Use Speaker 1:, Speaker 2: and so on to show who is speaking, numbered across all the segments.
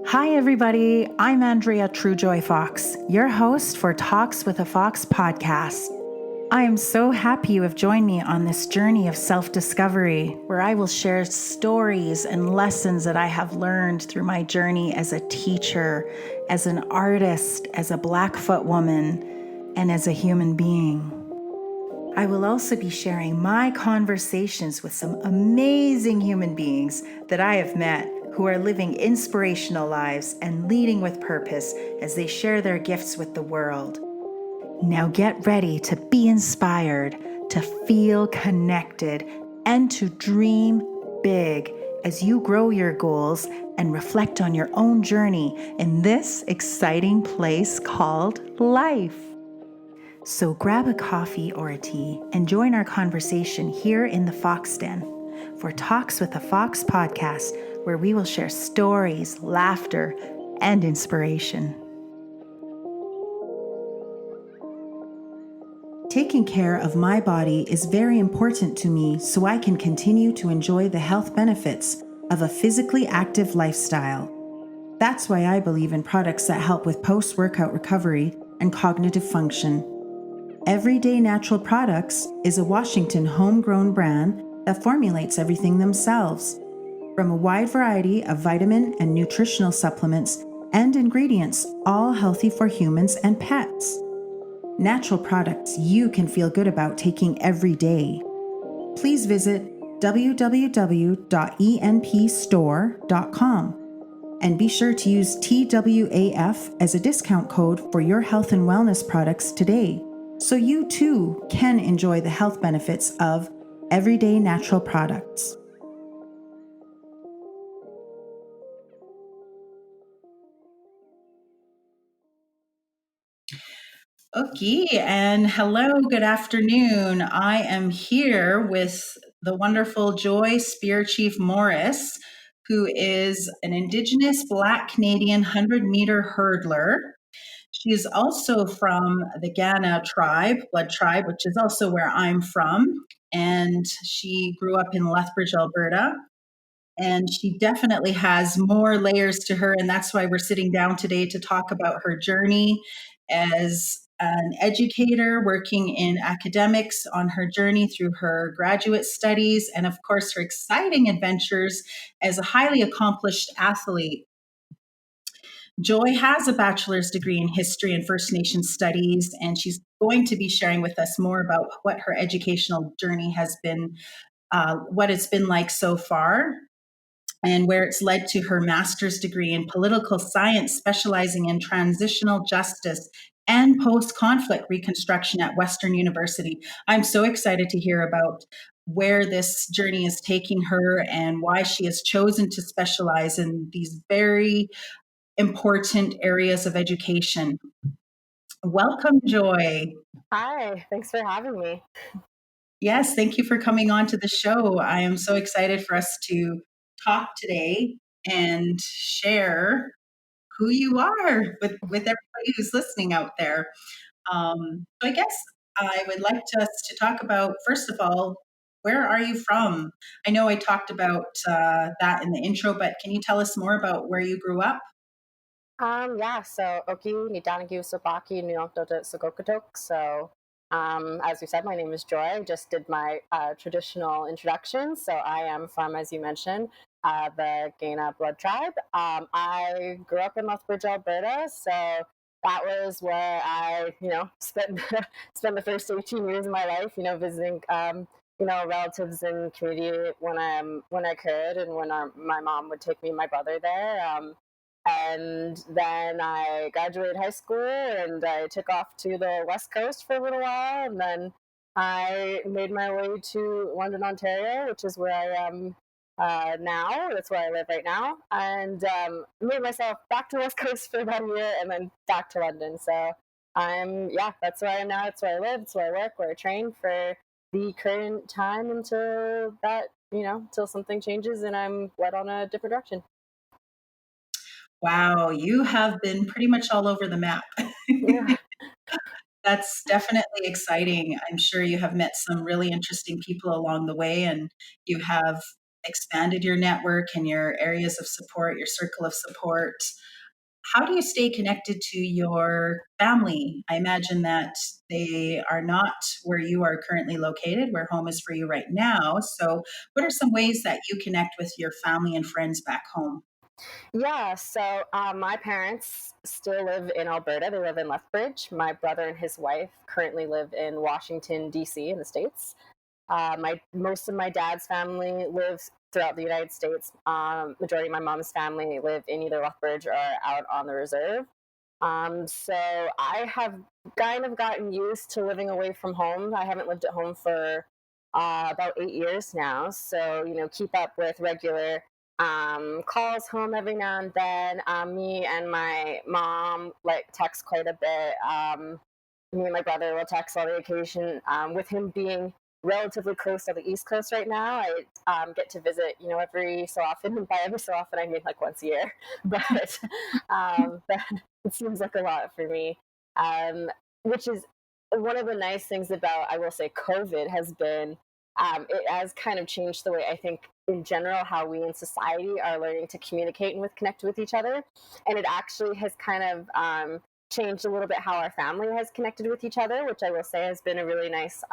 Speaker 1: Hi, everybody. I'm Andrea Truejoy Fox, your host for Talks with a Fox podcast. I am so happy you have joined me on this journey of self-discovery, where I will share stories and lessons that I have learned through my journey as a teacher, as an artist, as a Blackfoot woman, and as a human being. I will also be sharing my conversations with some amazing human beings that I have met who are living inspirational lives and leading with purpose as they share their gifts with the world. Now get ready to be inspired, to feel connected, and to dream big as you grow your goals and reflect on your own journey in this exciting place called life. So grab a coffee or a tea and join our conversation here in the Fox Den for Talks with a Fox podcast, where we will share stories, laughter, and inspiration. Taking care of my body is very important to me so I can continue to enjoy the health benefits of a physically active lifestyle. That's why I believe in products that help with post-workout recovery and cognitive function. Everyday Natural Products is a Washington homegrown brand that formulates everything themselves, from a wide variety of vitamin and nutritional supplements and ingredients, all healthy for humans and pets. Natural products you can feel good about taking every day. Please visit www.enpstore.com and be sure to use TWAF as a discount code for your health and wellness products today, so you too can enjoy the health benefits of everyday natural products. Okay, and hello, good afternoon. I am here with the wonderful Joy SpearChief-Morris, who is an Indigenous Black Canadian 100-meter hurdler. She is also from the Ghana blood tribe, which is also where I'm from. And she grew up in Lethbridge, Alberta. And she definitely has more layers to her. And that's why we're sitting down today to talk about her journey as an educator working in academics, on her journey through her graduate studies, and of course, her exciting adventures as a highly accomplished athlete. Joy has a bachelor's degree in history and First Nations studies, and she's going to be sharing with us more about what her educational journey has been, what it's been like so far, and where it's led to her master's degree in political science, specializing in transitional justice and post-conflict reconstruction at Western University. I'm so excited to hear about where this journey is taking her and why she has chosen to specialize in these very important areas of education. Welcome, Joy.
Speaker 2: Hi, thanks for having me.
Speaker 1: Yes, thank you for coming on to the show. I am so excited for us to talk today and share who you are with everybody who's listening out there. So I guess I would like us to talk about, first of all, where are you from? I know I talked about that in the intro, but can you tell us more about where you grew up?
Speaker 2: Yeah, so Oki Nidanagi Sabaki Nyokdota Sagokatok. So as you said, my name is Joy. I just did my traditional introduction. So I am from, as you mentioned, the Gaina blood tribe. I grew up in Lethbridge, Alberta. So that was where I, spent spent the first 18 years of my life, visiting relatives and community when I could, and when my mom would take me and my brother there. And then I graduated high school and I took off to the West Coast for a little while. And then I made my way to London, Ontario, which is where I am now. That's where I live right now. And made myself back to the West Coast for about a year and then back to London. So that's where I am now. That's where I live. It's where I work, where I train for the current time until until something changes and I'm led on a different direction.
Speaker 1: Wow, you have been pretty much all over the map.
Speaker 2: Yeah.
Speaker 1: That's definitely exciting. I'm sure you have met some really interesting people along the way, and you have expanded your network and your areas of support, your circle of support. How do you stay connected to your family? I imagine that they are not where you are currently located, where home is for you right now. So, what are some ways that you connect with your family and friends back home?
Speaker 2: Yeah, so my parents still live in Alberta. They live in Lethbridge. My brother and his wife currently live in Washington, D.C., in the States. My Most of my dad's family lives throughout the United States. Majority of my mom's family live in either Lethbridge or out on the reserve. So I have kind of gotten used to living away from home. I haven't lived at home for about 8 years now. So, keep up with regular calls home every now and then. Me and my mom like text quite a bit. Me and my brother will text on the occasion. With him being relatively close to the East Coast right now, I get to visit, every so often. And by every so often, I mean like once a year. But it seems like a lot for me, which is one of the nice things about, I will say, COVID has been it has kind of changed the way I think in general how we in society are learning to communicate and connect with each other. And it actually has kind of changed a little bit how our family has connected with each other, which I will say has been a really nice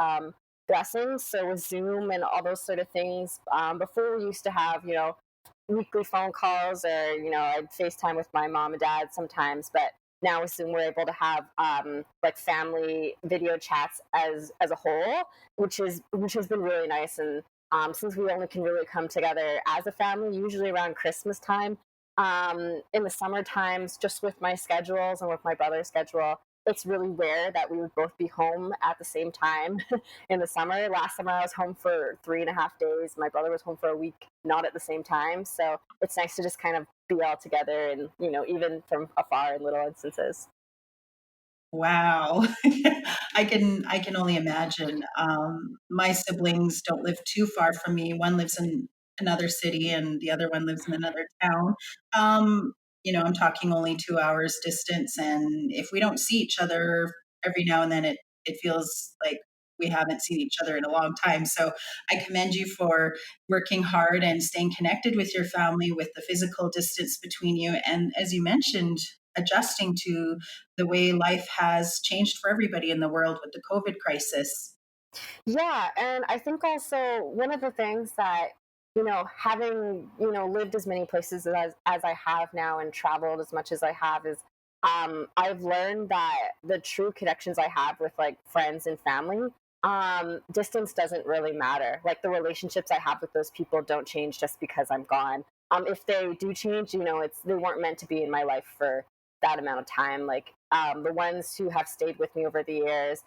Speaker 2: blessing. So with Zoom and all those sort of things, before we used to have, weekly phone calls, or I'd FaceTime with my mom and dad sometimes, but now with Zoom we're able to have like family video chats as a whole, which has been really nice. And since we only can really come together as a family usually around Christmas time, in the summer times, just with my schedules and with my brother's schedule, it's really rare that we would both be home at the same time in the summer. Last summer, I was home for 3.5 days. My brother was home for a week, not at the same time. So it's nice to just kind of be all together and, even from afar in little instances.
Speaker 1: Wow. I can only imagine. My siblings don't live too far from me. One lives in another city and the other one lives in another town. Um, I'm talking only 2 hours distance, and if we don't see each other every now and then, it feels like we haven't seen each other in a long time. So I commend you for working hard and staying connected with your family with the physical distance between you. And as you mentioned, adjusting to the way life has changed for everybody in the world with the COVID crisis.
Speaker 2: Yeah, and I think also one of the things that, having, lived as many places as I have now and traveled as much as I have, is I've learned that the true connections I have with like friends and family, distance doesn't really matter. Like the relationships I have with those people don't change just because I'm gone. If they do change, they weren't meant to be in my life for that amount of time. Like the ones who have stayed with me over the years,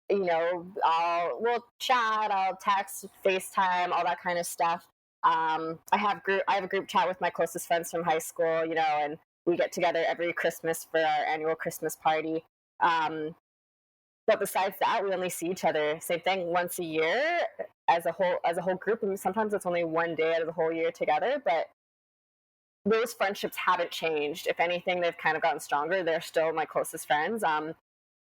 Speaker 2: we'll chat, I'll text, FaceTime, all that kind of stuff. I have a group chat with my closest friends from high school, and we get together every Christmas for our annual Christmas party. Um, but besides that, we only see each other, same thing, once a year as a whole group. And sometimes it's only one day out of the whole year together. But those friendships haven't changed. If anything, they've kind of gotten stronger. They're still my closest friends.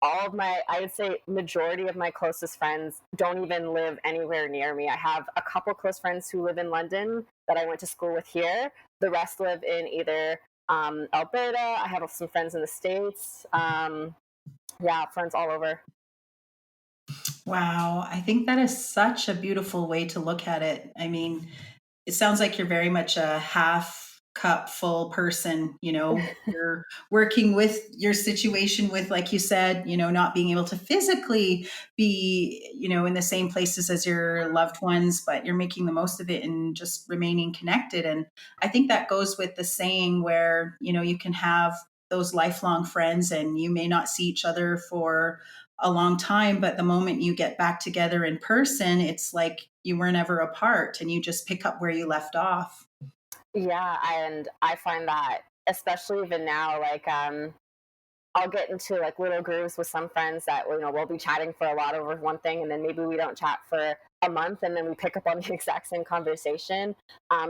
Speaker 2: All of my, I would say, majority of my closest friends don't even live anywhere near me. I have a couple close friends who live in London that I went to school with here. The rest live in either Alberta. I have some friends in the States. Yeah, friends all over.
Speaker 1: Wow, I think that is such a beautiful way to look at it. I mean, it sounds like you're very much a half cup full person. You're working with your situation with, like you said, not being able to physically be, in the same places as your loved ones, but you're making the most of it and just remaining connected. And I think that goes with the saying where, you can have those lifelong friends and you may not see each other for a long time, but the moment you get back together in person, it's like you were never apart and you just pick up where you left off.
Speaker 2: Yeah, and I find that especially even now, like I'll get into like little grooves with some friends that we'll be chatting for a lot over one thing, and then maybe we don't chat for a month, and then we pick up on the exact same conversation.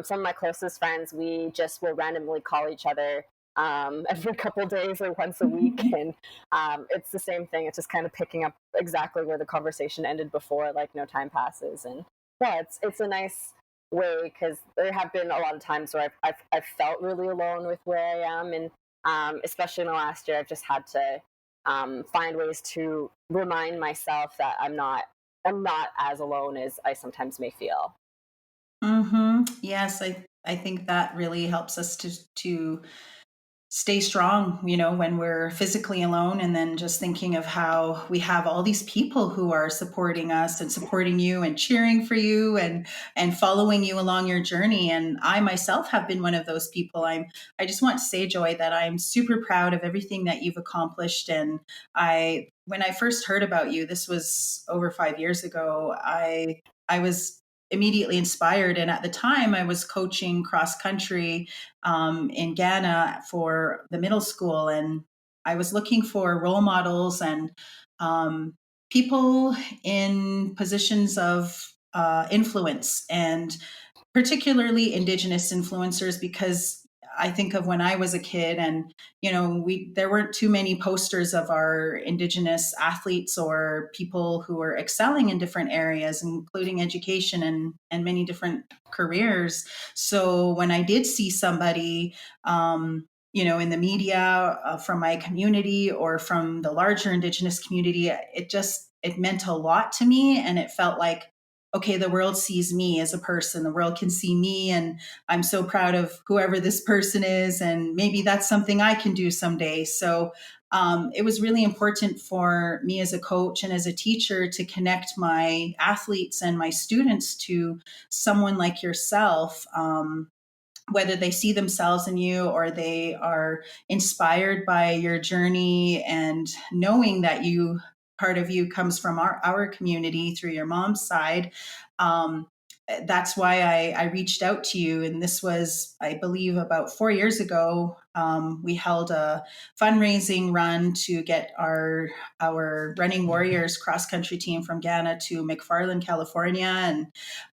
Speaker 2: Some of my closest friends, we just will randomly call each other every couple days or once a week, and it's the same thing. It's just kind of picking up exactly where the conversation ended before, like no time passes, and yeah, it's a nice. way, because there have been a lot of times where I've felt really alone with where I am, and especially in the last year, I've just had to find ways to remind myself that I'm not as alone as I sometimes may feel.
Speaker 1: Yes, I think that really helps us to stay strong, when we're physically alone, and then just thinking of how we have all these people who are supporting us and supporting you and cheering for you and following you along your journey. And I myself have been one of those people. I just want to say, Joy, that I'm super proud of everything that you've accomplished. And when I first heard about you, this was over 5 years ago, I was immediately inspired. And at the time, I was coaching cross country in Ghana for the middle school, and I was looking for role models and people in positions of influence, and particularly Indigenous influencers, because I think of when I was a kid, and there weren't too many posters of our Indigenous athletes or people who were excelling in different areas, including education and many different careers. So when I did see somebody, in the media, from my community or from the larger Indigenous community, it meant a lot to me, and it felt like, okay, the world sees me as a person, the world can see me, and I'm so proud of whoever this person is, and maybe that's something I can do someday. So it was really important for me as a coach and as a teacher to connect my athletes and my students to someone like yourself. Whether they see themselves in you or they are inspired by your journey, and knowing that part of you comes from our community through your mom's side. That's why I reached out to you. And this was, I believe, about 4 years ago. We held a fundraising run to get our Running Warriors cross country team from Ghana to McFarland, California. And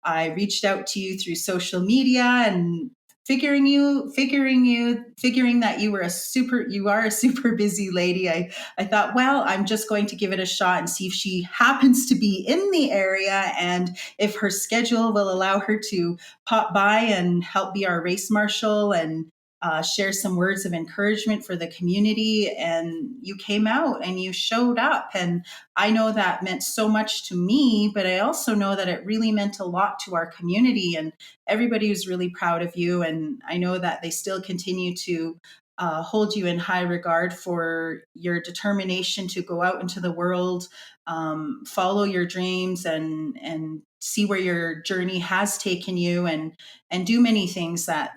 Speaker 1: I reached out to you through social media, and figuring that you are a super busy lady. I thought, well, I'm just going to give it a shot and see if she happens to be in the area, and if her schedule will allow her to pop by and help be our race marshal and share some words of encouragement for the community. And you came out and you showed up, and I know that meant so much to me, but I also know that it really meant a lot to our community, and everybody was really proud of you. And I know that they still continue to hold you in high regard for your determination to go out into the world, follow your dreams, and see where your journey has taken you, and do many things that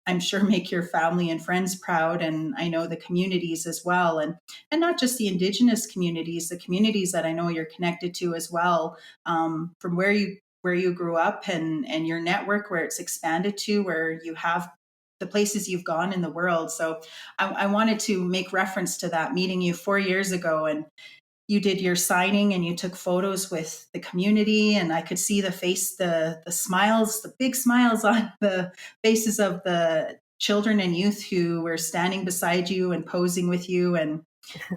Speaker 1: I'm sure make your family and friends proud, and I know the communities as well, and not just the Indigenous communities, the communities that I know you're connected to as well, from where you grew up, and your network, where it's expanded to, where you have the places you've gone in the world. So I wanted to make reference to that, meeting you 4 years ago, and you did your signing and you took photos with the community, and I could see the smiles, the big smiles on the faces of the children and youth who were standing beside you and posing with you. And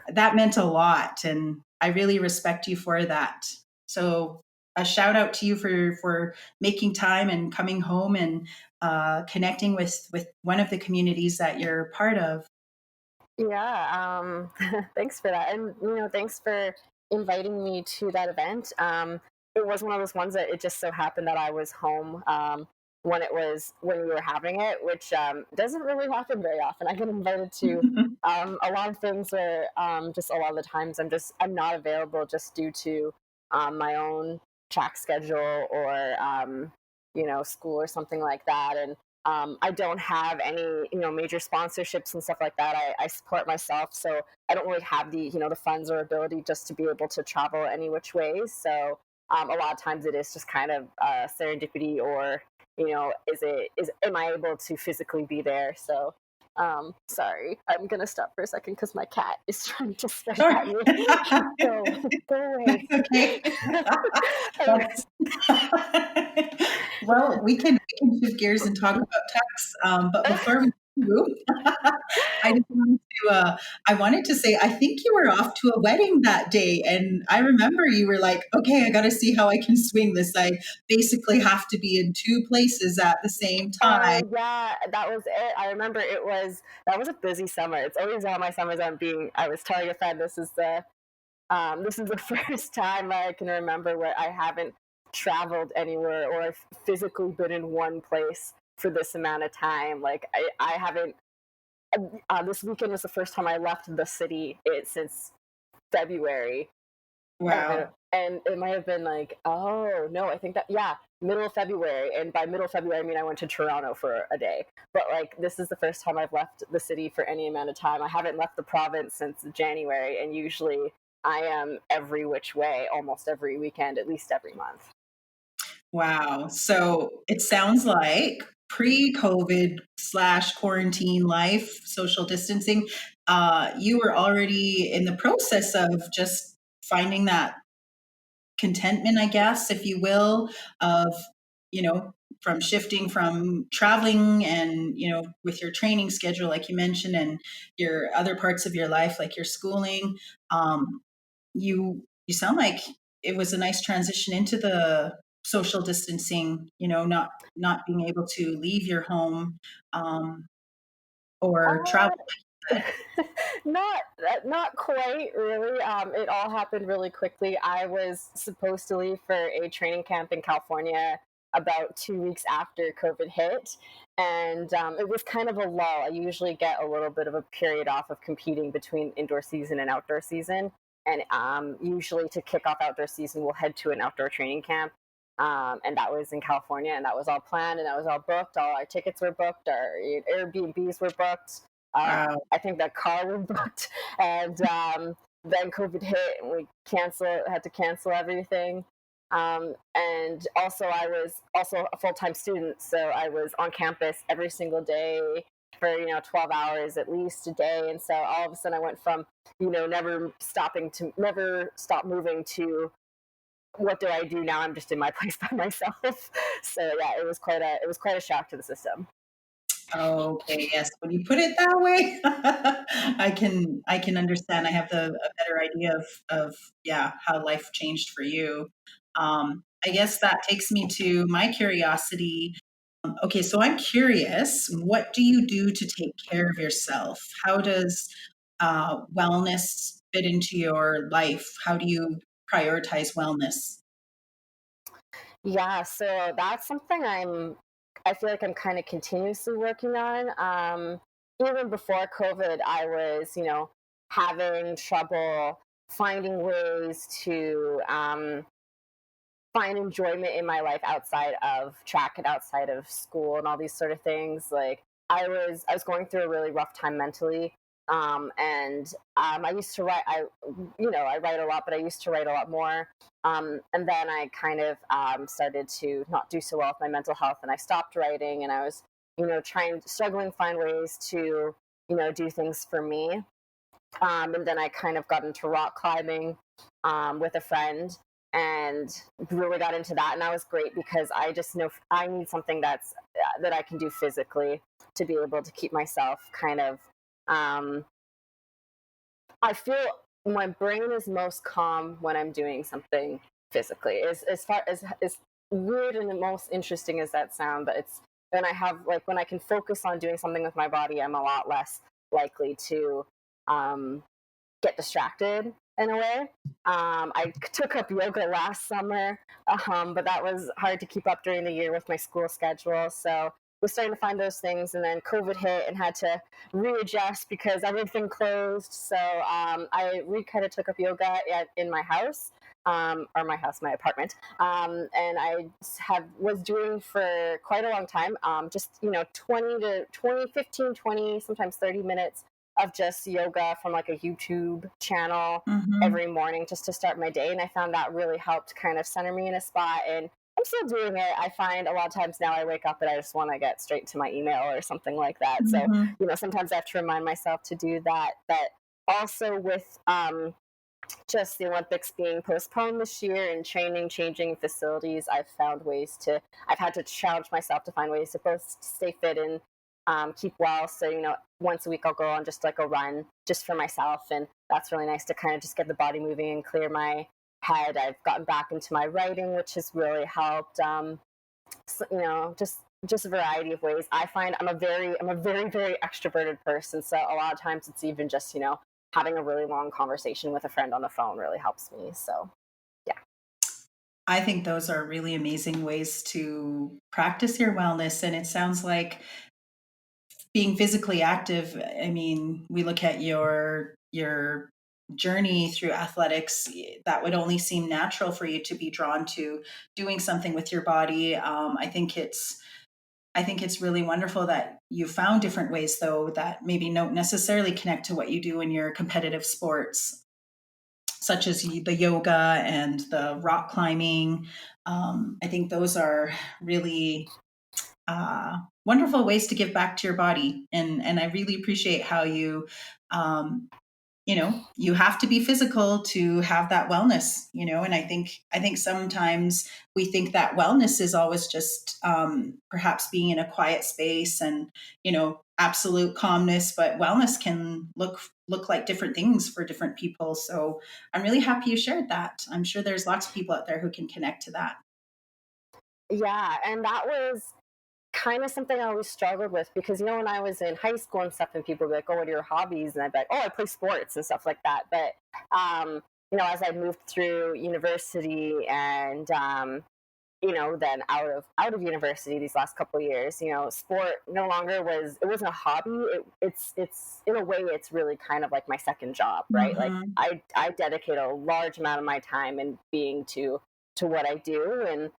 Speaker 1: that meant a lot, and I really respect you for that. So a shout out to you for making time and coming home and connecting with one of the communities that you're part of.
Speaker 2: Yeah, thanks for that, and thanks for inviting me to that event. It was one of those ones that it just so happened that I was home when we were having it, which doesn't really happen very often. I get invited to a lot of things where just a lot of the times I'm not available just due to my own track schedule or school or something like that, and I don't have any, major sponsorships and stuff like that. I support myself, so I don't really have the funds or ability just to be able to travel any which ways. So a lot of times it is just kind of serendipity, or am I able to physically be there? So sorry, I'm gonna stop for a second because my cat is trying to scratch
Speaker 1: Sure.
Speaker 2: at me. Go away.
Speaker 1: That's okay. Well, we can shift gears and talk about tax. But before we I just wanted I wanted to say, I think you were off to a wedding that day, and I remember you were like, "Okay, I got to see how I can swing this. I basically have to be in two places at the same time."
Speaker 2: Oh yeah, that was it. I remember that was a busy summer. It's always all my summers I was telling a friend this is the first time I can remember where I haven't traveled anywhere or physically been in one place for this amount of time. Like I haven't. This weekend was the first time I left the city since February,
Speaker 1: Wow.
Speaker 2: and it might have been like, oh no, I think that yeah, middle of February, and by middle of February I mean I went to Toronto for a day. But like this is the first time I've left the city for any amount of time. I haven't left the province since January, and usually I am every which way, almost every weekend, at least every month.
Speaker 1: Wow. So it sounds like pre-COVID slash quarantine life, social distancing, you were already in the process of just finding that contentment, I guess, if you will, of, you know, from shifting from traveling and, with your training schedule, like you mentioned, and your other parts of your life, like your schooling. You sound like it was a nice transition into the social distancing, not being able to leave your home, um, or travel,
Speaker 2: Uh,
Speaker 1: like
Speaker 2: not not quite really. It all happened really quickly. I was supposed to leave for a training camp in California about 2 weeks after COVID hit, and it was kind of a lull. I usually get a little bit of a period off of competing between indoor season and outdoor season, and usually to kick off outdoor season, we'll head to an outdoor training camp. And that was in California, and that was all planned, and that was all booked. All our tickets were booked, our Airbnbs were booked.
Speaker 1: wow.
Speaker 2: I think that car was booked, and then COVID hit, and we had to cancel everything. And also, I was also a full time student, so I was on campus every single day for 12 hours at least a day, and so all of a sudden I went from never stop moving to what do I do now? I'm just in my place by myself. So yeah, it was quite a shock to the system.
Speaker 1: Okay, yes. When you put it that way, I can understand. I have a better idea of yeah, how life changed for you. I guess that takes me to my curiosity. Okay, so I'm curious, what do you do to take care of yourself? How does wellness fit into your life? How do you prioritize wellness?
Speaker 2: Yeah, so that's something I feel like I'm kind of continuously working on. Even before COVID, I was, having trouble finding ways to find enjoyment in my life outside of track and outside of school and all these sort of things. Like I was going through a really rough time mentally. And I used to write. I write a lot, but I used to write a lot more. And then I kind of started to not do so well with my mental health, and I stopped writing. And I was, struggling to find ways to, do things for me. And then I kind of got into rock climbing with a friend and really got into that. And that was great because I just know I need something that I can do physically to be able to keep myself kind of. Um, I feel my brain is most calm when I'm doing something physically. As far as weird and the most interesting as that sound, but it's when I can focus on doing something with my body, I'm a lot less likely to um, get distracted in a way. I took up yoga last summer, but that was hard to keep up during the year with my school schedule. So was starting to find those things, and then COVID hit and had to readjust because everything closed. So I kind of took up yoga in my house. Or my apartment, and I was doing for quite a long time. Just 15, 20, sometimes 30 minutes of just yoga from like a YouTube channel
Speaker 1: Hmm.
Speaker 2: every morning just to start my day. And I found that really helped kind of center me in a spot. And I'm still doing it. I find a lot of times now I wake up and I just want to get straight to my email or something like that. So,
Speaker 1: Hmm.
Speaker 2: sometimes I have to remind myself to do that. But also with just the Olympics being postponed this year and training changing facilities, I've had to challenge myself to find ways to both stay fit and keep well. So, once a week I'll go on just like a run just for myself. And that's really nice to kind of just get the body moving and clear my head. I've gotten back into my writing, which has really helped. So, just a variety of ways. I find I'm a very, very extroverted person. So a lot of times it's even just, having a really long conversation with a friend on the phone really helps me. So yeah.
Speaker 1: I think those are really amazing ways to practice your wellness. And it sounds like being physically active, I mean, we look at your journey through athletics, that would only seem natural for you to be drawn to doing something with your body. I think it's really wonderful that you found different ways, though, that maybe don't necessarily connect to what you do in your competitive sports, such as the yoga and the rock climbing. I think those are really wonderful ways to give back to your body, and I really appreciate how um, you have to be physical to have that wellness, and I think sometimes we think that wellness is always just perhaps being in a quiet space and absolute calmness, but wellness can look like different things for different people. So I'm really happy you shared that. I'm sure there's lots of people out there who can connect to that.
Speaker 2: Yeah. And that was kind of something I always struggled with because, when I was in high school and stuff, and people would be like, "Oh, what are your hobbies?" And I'd be like, "Oh, I play sports and stuff like that." But, as I moved through university and, then out of university these last couple of years, sport no longer it wasn't a hobby. It's in a way it's really kind of like my second job, right? Like
Speaker 1: Hmm.
Speaker 2: I dedicate a large amount of my time and being to what I do, and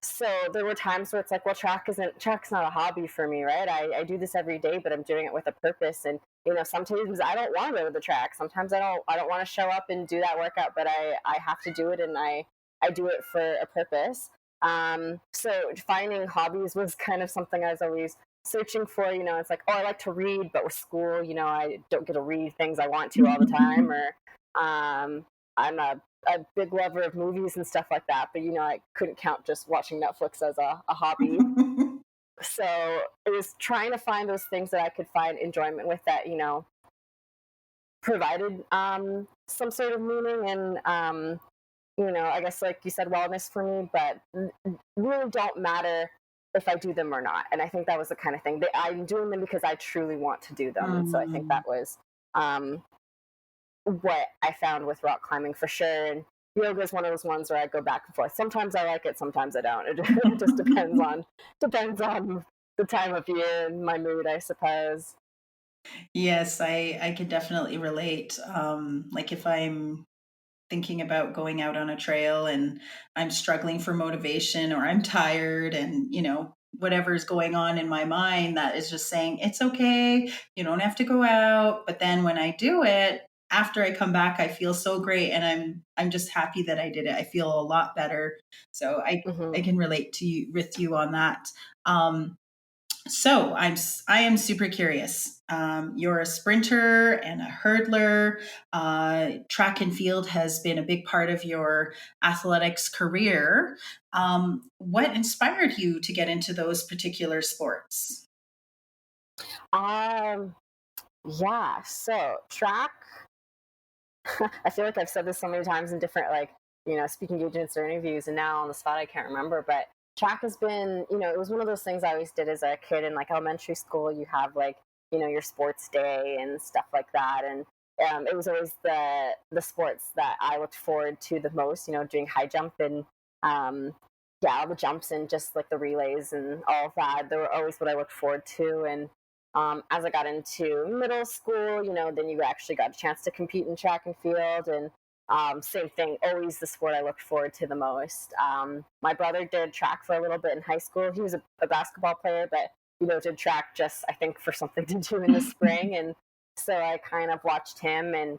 Speaker 2: so there were times where it's like, well, track's not a hobby for me, right? I do this every day, but I'm doing it with a purpose. And sometimes I don't want to go to the track. Sometimes I don't want to show up and do that workout, but I have to do it, and I do it for a purpose. So finding hobbies was kind of something I was always searching for. It's like, oh, I like to read, but with school, I don't get to read things I want to all the time. Or I'm a big lover of movies and stuff like that, but I couldn't count just watching Netflix as a hobby. So it was trying to find those things that I could find enjoyment with that, provided some sort of meaning and I guess like you said, wellness for me, but really don't matter if I do them or not. And I think that was the kind of thing that I'm doing them because I truly want to do them. And so I think
Speaker 1: Mm.
Speaker 2: that was um, what I found with rock climbing for sure. And yoga is one of those ones where I go back and forth. Sometimes I like it, sometimes I don't. It just depends on the time of year and my mood, I suppose.
Speaker 1: Yes, I can definitely relate. Like if I'm thinking about going out on a trail and I'm struggling for motivation or I'm tired and, whatever's going on in my mind that is just saying, it's okay, you don't have to go out. But then when I do it, after I come back, I feel so great and I'm just happy that I did it. I feel a lot better. So I
Speaker 2: Hmm.
Speaker 1: can relate to you with you on that. Um, so I am super curious. You're a sprinter and a hurdler. Track and field has been a big part of your athletics career. What inspired you to get into those particular sports?
Speaker 2: Um, yeah, so track, I feel like I've said this so many times in different, like, speaking engagements or interviews, and now on the spot I can't remember, but track has been, it was one of those things I always did as a kid in like elementary school. You have like, your sports day and stuff like that. And it was always the sports that I looked forward to the most, doing high jump and yeah, all the jumps and just like the relays and all of that. They were always what I looked forward to. And as I got into middle school, then you actually got a chance to compete in track and field. And same thing, always the sport I looked forward to the most. My brother did track for a little bit in high school. He was a basketball player, but did track just I think for something to do in the spring. And so I kind of watched him and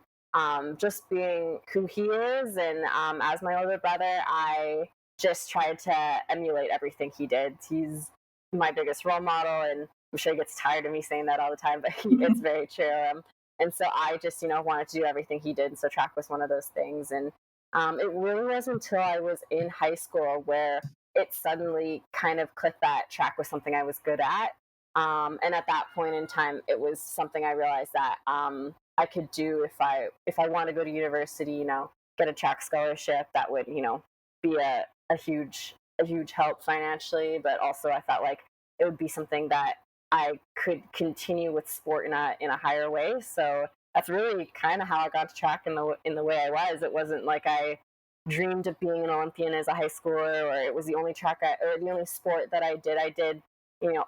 Speaker 2: just being who he is. And as my older brother, I just tried to emulate everything he did. He's my biggest role model, and I'm sure he gets tired of me saying that all the time, but it's very true. And so I just, wanted to do everything he did. And so track was one of those things. And it really wasn't until I was in high school where it suddenly kind of clicked that track was something I was good at. And at that point in time, it was something I realized that I could do if I want to go to university. Get a track scholarship that would be a huge help financially, but also I felt like it would be something that I could continue with sport in a higher way. So that's really kind of how I got to track in the way I was. It wasn't like I dreamed of being an Olympian as a high schooler, or it was the only or the only sport that I did. I did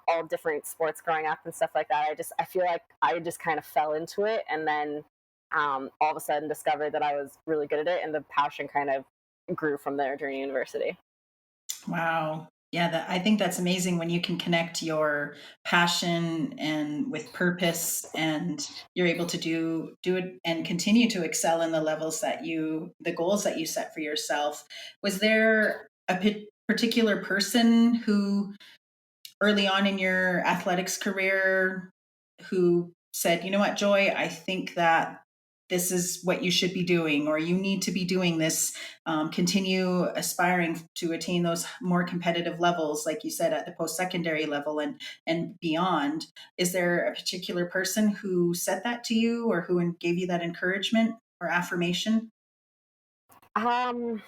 Speaker 2: all different sports growing up and stuff like that. I feel like I just kind of fell into it, and then all of a sudden discovered that I was really good at it, and the passion kind of grew from there during university.
Speaker 1: Wow. Yeah, I think that's amazing when you can connect your passion and with purpose, and you're able to do it and continue to excel in the levels the goals that you set for yourself. Was there a particular person who early on in your athletics career who said, you know what, Joy, I think that this is what you should be doing, or you need to be doing this, continue aspiring to attain those more competitive levels, like you said, at the post-secondary level and beyond. Is there a particular person who said that to you, or who gave you that encouragement or affirmation?
Speaker 2: Um,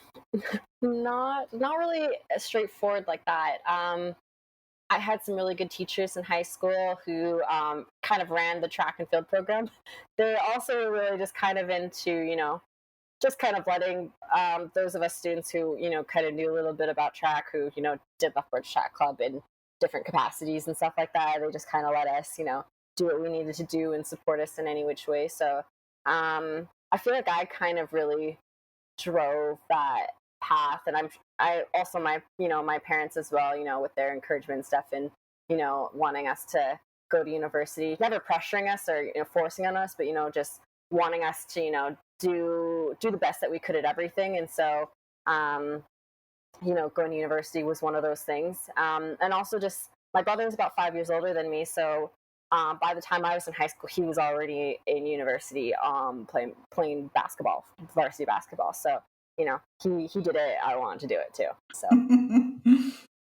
Speaker 2: not really straightforward like that. I had some really good teachers in high school who kind of ran the track and field program. They're also really just kind of into, just kind of letting those of us students who, kind of knew a little bit about track, who, did Lethbridge Track Club in different capacities and stuff like that. They just kind of let us, do what we needed to do and support us in any which way. So I feel like I kind of really drove that path, and I also my parents as well, with their encouragement and stuff, and wanting us to go to university, never pressuring us or forcing on us, but just wanting us to do the best that we could at everything. And so going to university was one of those things. And also, just my brother is about 5 years older than me, so by the time I was in high school, he was already in university, playing basketball, varsity basketball. So he did it. I wanted to do it too. So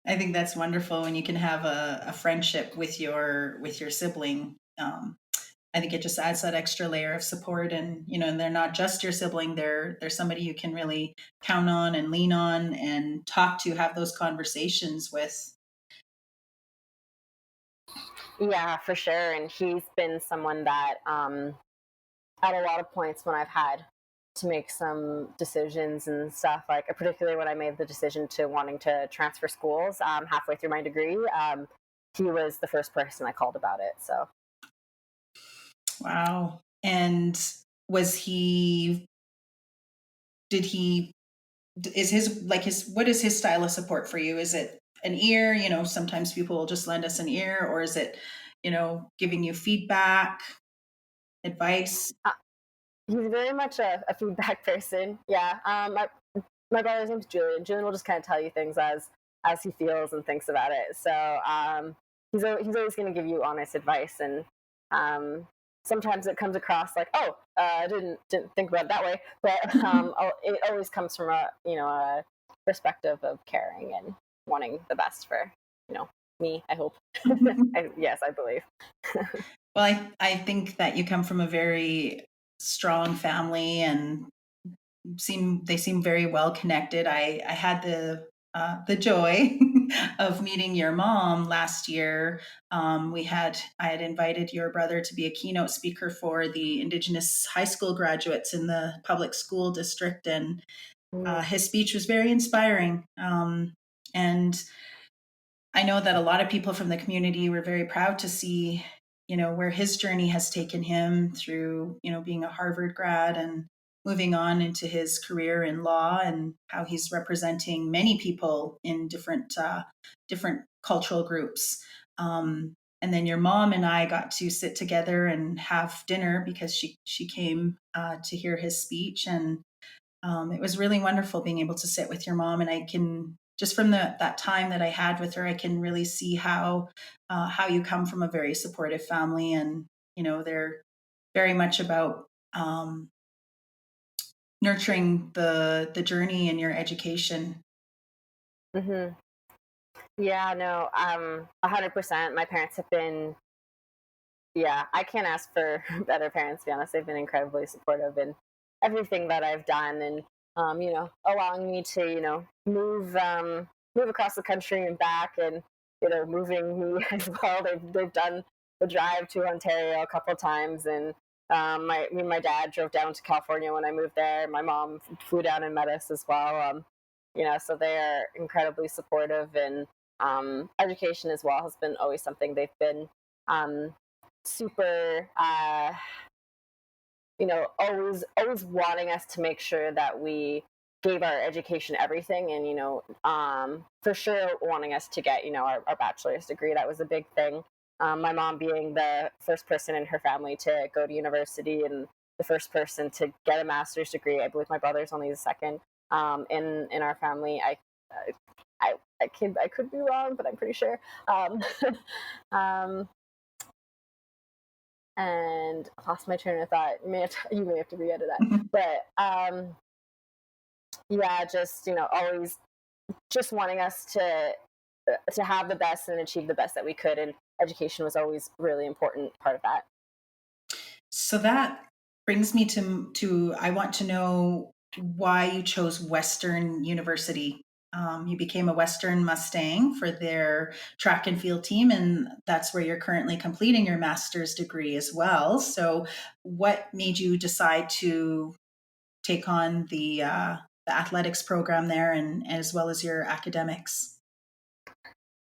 Speaker 1: I think that's wonderful when you can have a friendship with your sibling. I think it just adds that extra layer of support, and and they're not just your sibling; they're somebody you can really count on and lean on and talk to, have those conversations with.
Speaker 2: yeah, for sure. And he's been someone that at a lot of points when I've had to make some decisions and stuff, like particularly when I made the decision to wanting to transfer schools halfway through my degree, he was the first person I called about it. So
Speaker 1: Wow! And was he? Did he? Is his like his? What is his style of support for you? Is it an ear? Sometimes people will just lend us an ear, or is it, giving you feedback, advice?
Speaker 2: he's very much a feedback person. Yeah. My brother's name's Julian. Julian will just kind of tell you things as he feels and thinks about it. So he's always going to give you honest advice, and sometimes it comes across like, oh, I didn't think about it that way, but it always comes from a perspective of caring and wanting the best for me. I hope. Yes, I believe.
Speaker 1: Well, I think that you come from a very strong family, and they seem very well connected. I had the joy of meeting your mom last year. I had invited your brother to be a keynote speaker for the Indigenous high school graduates in the public school district, and
Speaker 2: Mm.
Speaker 1: his speech was very inspiring. And I know that a lot of people from the community were very proud to see, where his journey has taken him through, being a Harvard grad and moving on into his career in law, and how he's representing many people in different cultural groups. And then your mom and I got to sit together and have dinner because she came to hear his speech, and it was really wonderful being able to sit with your mom. And I can just from that time that I had with her, I can really see how you come from a very supportive family, and they're very much about nurturing the journey in your education.
Speaker 2: Hmm. Yeah, no, 100%. My parents have been, yeah, I can't ask for better parents, to be honest. They've been incredibly supportive in everything that I've done, and allowing me to, move across the country and back, and moving me as well. They've done the drive to Ontario a couple of times, and me and my dad drove down to California when I moved there. My mom flew down and met us as well. So they are incredibly supportive, and education as well has been always something they've been um, super always wanting us to make sure that we gave our education everything, and for sure wanting us to get our bachelor's degree. That was a big thing. My mom being the first person in her family to go to university, and the first person to get a master's degree. I believe my brother's only the second in our family. I could be wrong, but I'm pretty sure. Um, and I lost my train of thought. You may have to re-edit that. But yeah, just always just wanting us to have the best and achieve the best that we could, and education was always really important part of that.
Speaker 1: So that brings me to I want to know why you chose Western University. You became a Western Mustang for their track and field team, and that's where you're currently completing your master's degree as well. So, what made you decide to take on the athletics program there, and as well as your academics?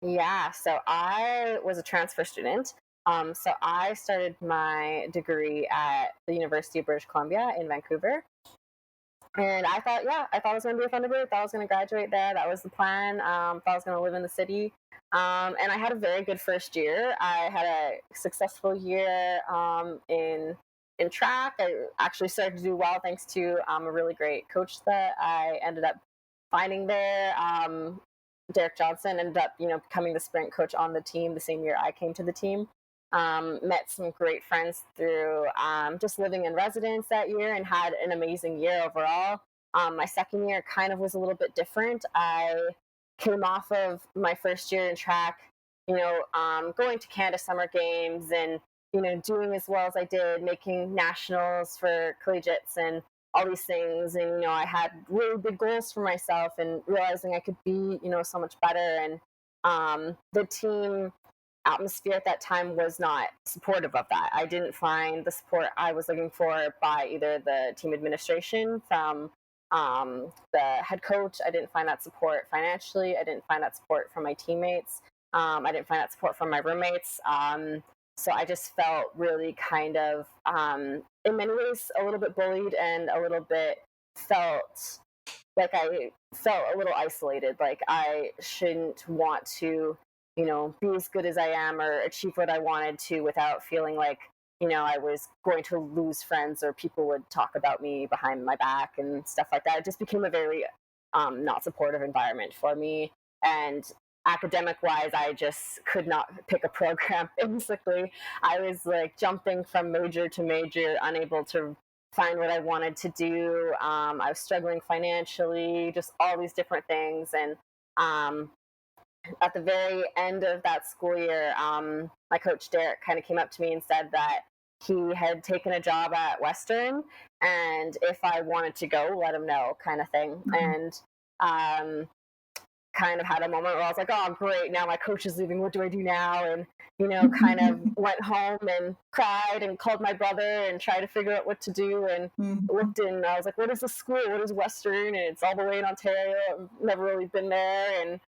Speaker 2: Yeah, so I was a transfer student. So I started my degree at the University of British Columbia in Vancouver. And I thought I was going to be a Thunderbird. Thought I was going to graduate there. That was the plan. Thought I was going to live in the city. And I had a very good first year. I had a successful year in track. I actually started to do well thanks to a really great coach that I ended up finding there. Derek Johnson ended up, becoming the sprint coach on the team the same year I came to the team. Met some great friends through just living in residence that year, and had an amazing year overall. My second year kind of was a little bit different. I came off of my first year in track, going to Canada Summer Games, and doing as well as I did, making nationals for collegiates and all these things. And I had really big goals for myself, and realizing I could be so much better. And the team atmosphere at that time was not supportive of that. I didn't find the support I was looking for by either the team administration, from the head coach. I didn't find that support financially. I didn't find that support from my teammates. I didn't find that support from my roommates. So I just felt really kind of, in many ways, a little bit bullied, and a little bit felt like I felt a little isolated. Like I shouldn't want to be as good as I am, or achieve what I wanted to, without feeling like, I was going to lose friends, or people would talk about me behind my back and stuff like that. It just became a very not supportive environment for me. And academic wise, I just could not pick a program. Basically, I was like jumping from major to major, unable to find what I wanted to do. I was struggling financially, just all these different things. And at the very end of that school year, my coach Derek kind of came up to me and said that he had taken a job at Western, and if I wanted to go, let him know, kind of thing. And um, kind of had a moment where I was like, oh, great, now my coach is leaving. What do I do now? And, kind of went home and cried and called my brother and tried to figure out what to do. And looked in, I was like, what is this school? What is Western? And it's all the way in Ontario. I've never really been there. And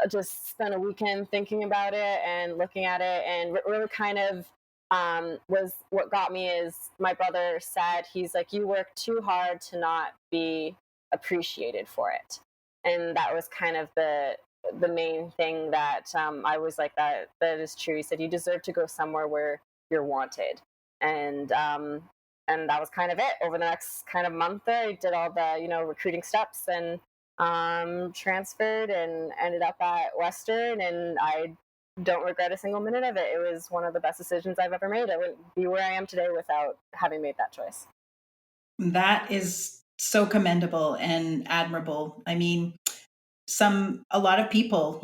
Speaker 2: I just spent a weekend thinking about it and looking at it, and really kind of was what got me is my brother said, he's like, you work too hard to not be appreciated for it. And that was kind of the main thing that I was like, that is true. He said, you deserve to go somewhere where you're wanted. And that was kind of it. Over the next kind of month, I did all the recruiting steps, and transferred and ended up at Western, and I don't regret a single minute of it. It was one of the best decisions I've ever made. I wouldn't be where I am today without having made that choice.
Speaker 1: That is so commendable and admirable. I mean, a lot of people,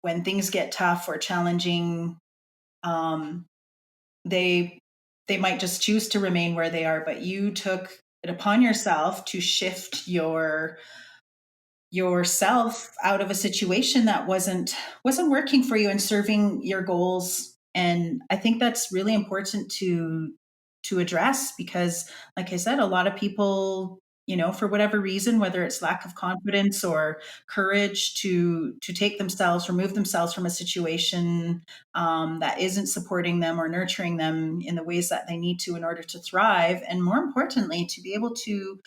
Speaker 1: when things get tough or challenging, um, they they might just choose to remain where they are, but you took it upon yourself to shift yourself out of a situation that wasn't working for you and serving your goals. And I think that's really important to address, because like I said, a lot of people, for whatever reason, whether it's lack of confidence or courage to remove themselves from a situation that isn't supporting them or nurturing them in the ways that they need to in order to thrive, and more importantly to be able to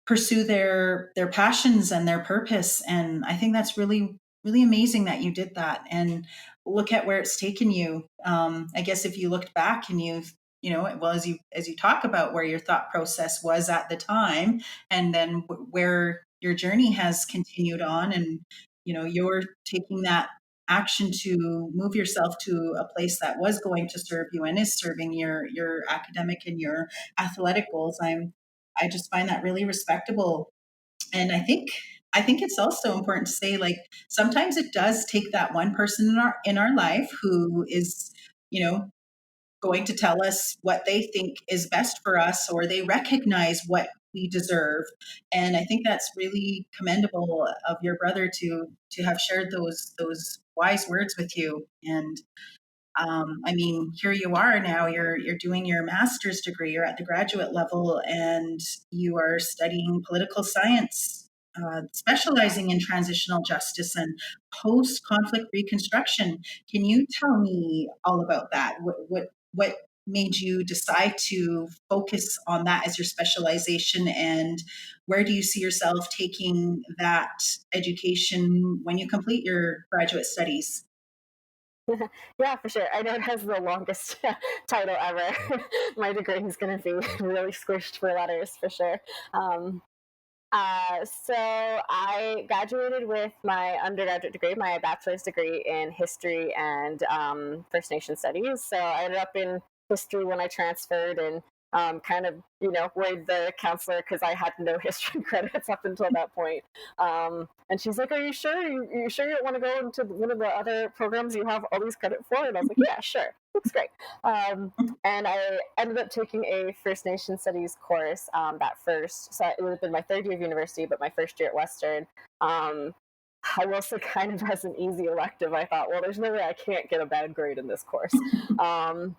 Speaker 1: pursue their passions and their purpose. And I think that's really amazing that you did that, and look at where it's taken you. I guess if you looked back and well, as you talk about where your thought process was at the time, and then where your journey has continued on, and you're taking that action to move yourself to a place that was going to serve you and is serving your academic and your athletic goals. I just find that really respectable. And I think it's also important to say, like, sometimes it does take that one person in our life who is, you know, going to tell us what they think is best for us, or they recognize what we deserve. And I think that's really commendable of your brother to have shared those wise words with you. And I mean, here you are now. You're doing your master's degree. You're at the graduate level, and you are studying political science, specializing in transitional justice and post-conflict reconstruction. Can you tell me all about that? What made you decide to focus on that as your specialization, and where do you see yourself taking that education when you complete your graduate studies?
Speaker 2: Yeah, for sure. I know it has the longest title ever. My degree is going to be really squished for letters for sure. Um, so I graduated with my undergraduate degree, my bachelor's degree in history and First Nation studies. So I ended up in history when I transferred, and kind of, with the counselor because I had no history credits up until that point. And she's like, "Are you sure? You sure you don't want to go into one of the other programs you have all these credit for?" And I was like, "Yeah, sure. Looks great." And I ended up taking a First Nation Studies course so it would have been my third year of university, but my first year at Western. Um, I will say, kind of as an easy elective, I thought, well, there's no way I can't get a bad grade in this course. Um,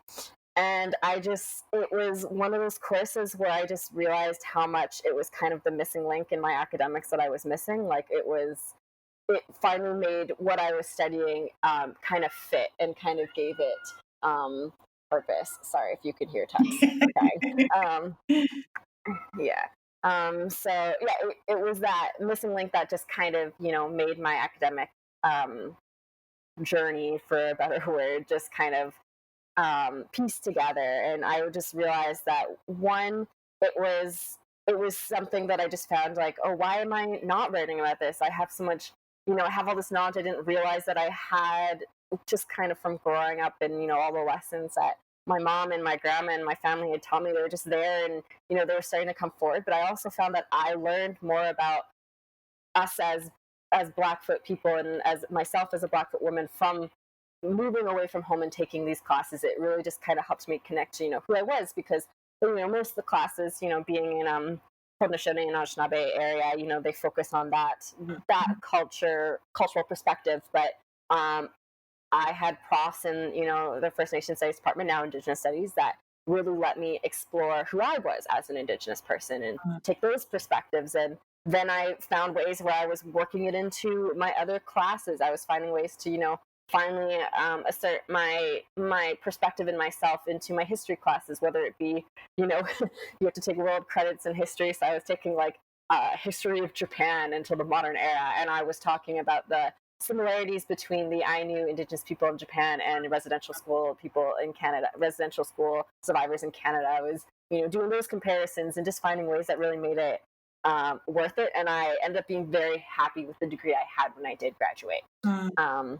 Speaker 2: and it was one of those courses where I just realized how much it was kind of the missing link in my academics that I was missing. Like, it finally made what I was studying kind of fit and kind of gave it purpose. Sorry if you could hear Tux. Okay. Yeah. So yeah, it was that missing link that just kind of, made my academic um, journey, for a better word, just kind of pieced together. And I just realized that, one, it was something that I just found, like, oh, why am I not learning about this? I have so much, I have all this knowledge I didn't realize that I had, just kind of from growing up, and all the lessons that my mom and my grandma and my family had taught me. They were just there, and they were starting to come forward. But I also found that I learned more about us as Blackfoot people, and as myself as a Blackfoot woman, from moving away from home and taking these classes. It really just kind of helped me connect to who I was, because most of the classes, being in Haudenosaunee and Anishinaabe area, they focus on that cultural perspective. But I had profs in the First Nation Studies department, now Indigenous Studies, that really let me explore who I was as an Indigenous person and take those perspectives. And then I found ways where I was working it into my other classes. I was finding ways to finally assert my perspective and myself into my history classes, whether it be you have to take world credits in history. So I was taking, like, history of Japan until the modern era, and I was talking about the similarities between the Ainu Indigenous people in Japan and residential school people in Canada, residential school survivors in Canada. I was doing those comparisons and just finding ways that really made it worth it. And I ended up being very happy with the degree I had when I did graduate.
Speaker 1: Mm.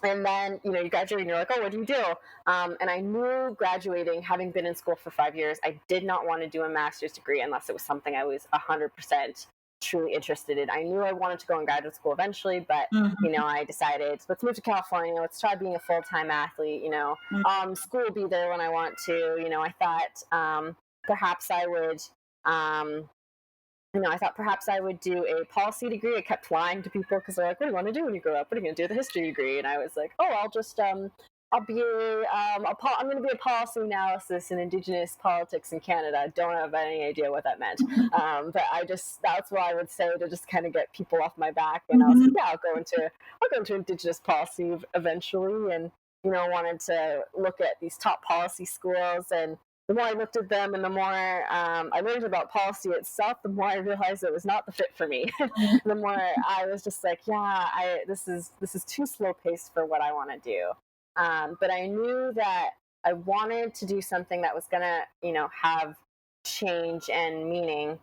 Speaker 2: And then you graduate and you're like, oh, what do you do? And I knew, graduating, having been in school for 5 years, I did not want to do a master's degree unless it was something I was 100% truly interested in. I knew I wanted to go in graduate school eventually, but
Speaker 1: Mhm.
Speaker 2: I decided, let's move to California. Let's try being a full time athlete. School will be there when I want to. I thought perhaps I would. Um, I thought perhaps I would do a policy degree. I kept lying to people because they're like, "What do you want to do when you grow up? What are you going to do with a history degree?" And I was like, "Oh, I'm going to be a policy analysis in Indigenous politics in Canada." I don't have any idea what that meant, but that's what I would say to just kind of get people off my back. And I was like,
Speaker 1: Mhm.
Speaker 2: "Yeah, I'll go into Indigenous policy eventually," and wanted to look at these top policy schools. And the more I looked at them and the more I learned about policy itself, the more I realized it was not the fit for me. The more I was just like, yeah, this is too slow paced for what I want to do. But I knew that I wanted to do something that was gonna, have change and meaning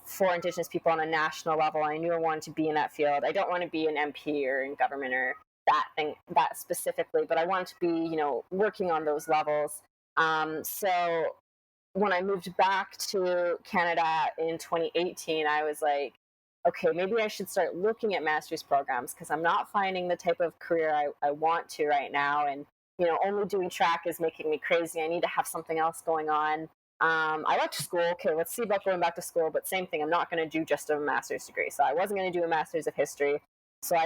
Speaker 2: for Indigenous people on a national level. I knew I wanted to be in that field. I don't want to be an MP or in government or that specifically, but I wanted to be, working on those levels. So when I moved back to Canada in 2018, I was like, okay, maybe I should start looking at master's programs because I'm not finding the type of career I want to right now. And, only doing track is making me crazy. I need to have something else going on. I went to school. Okay, let's see about going back to school. But same thing, I'm not going to do just a master's degree. So I wasn't going to do a master's of history. So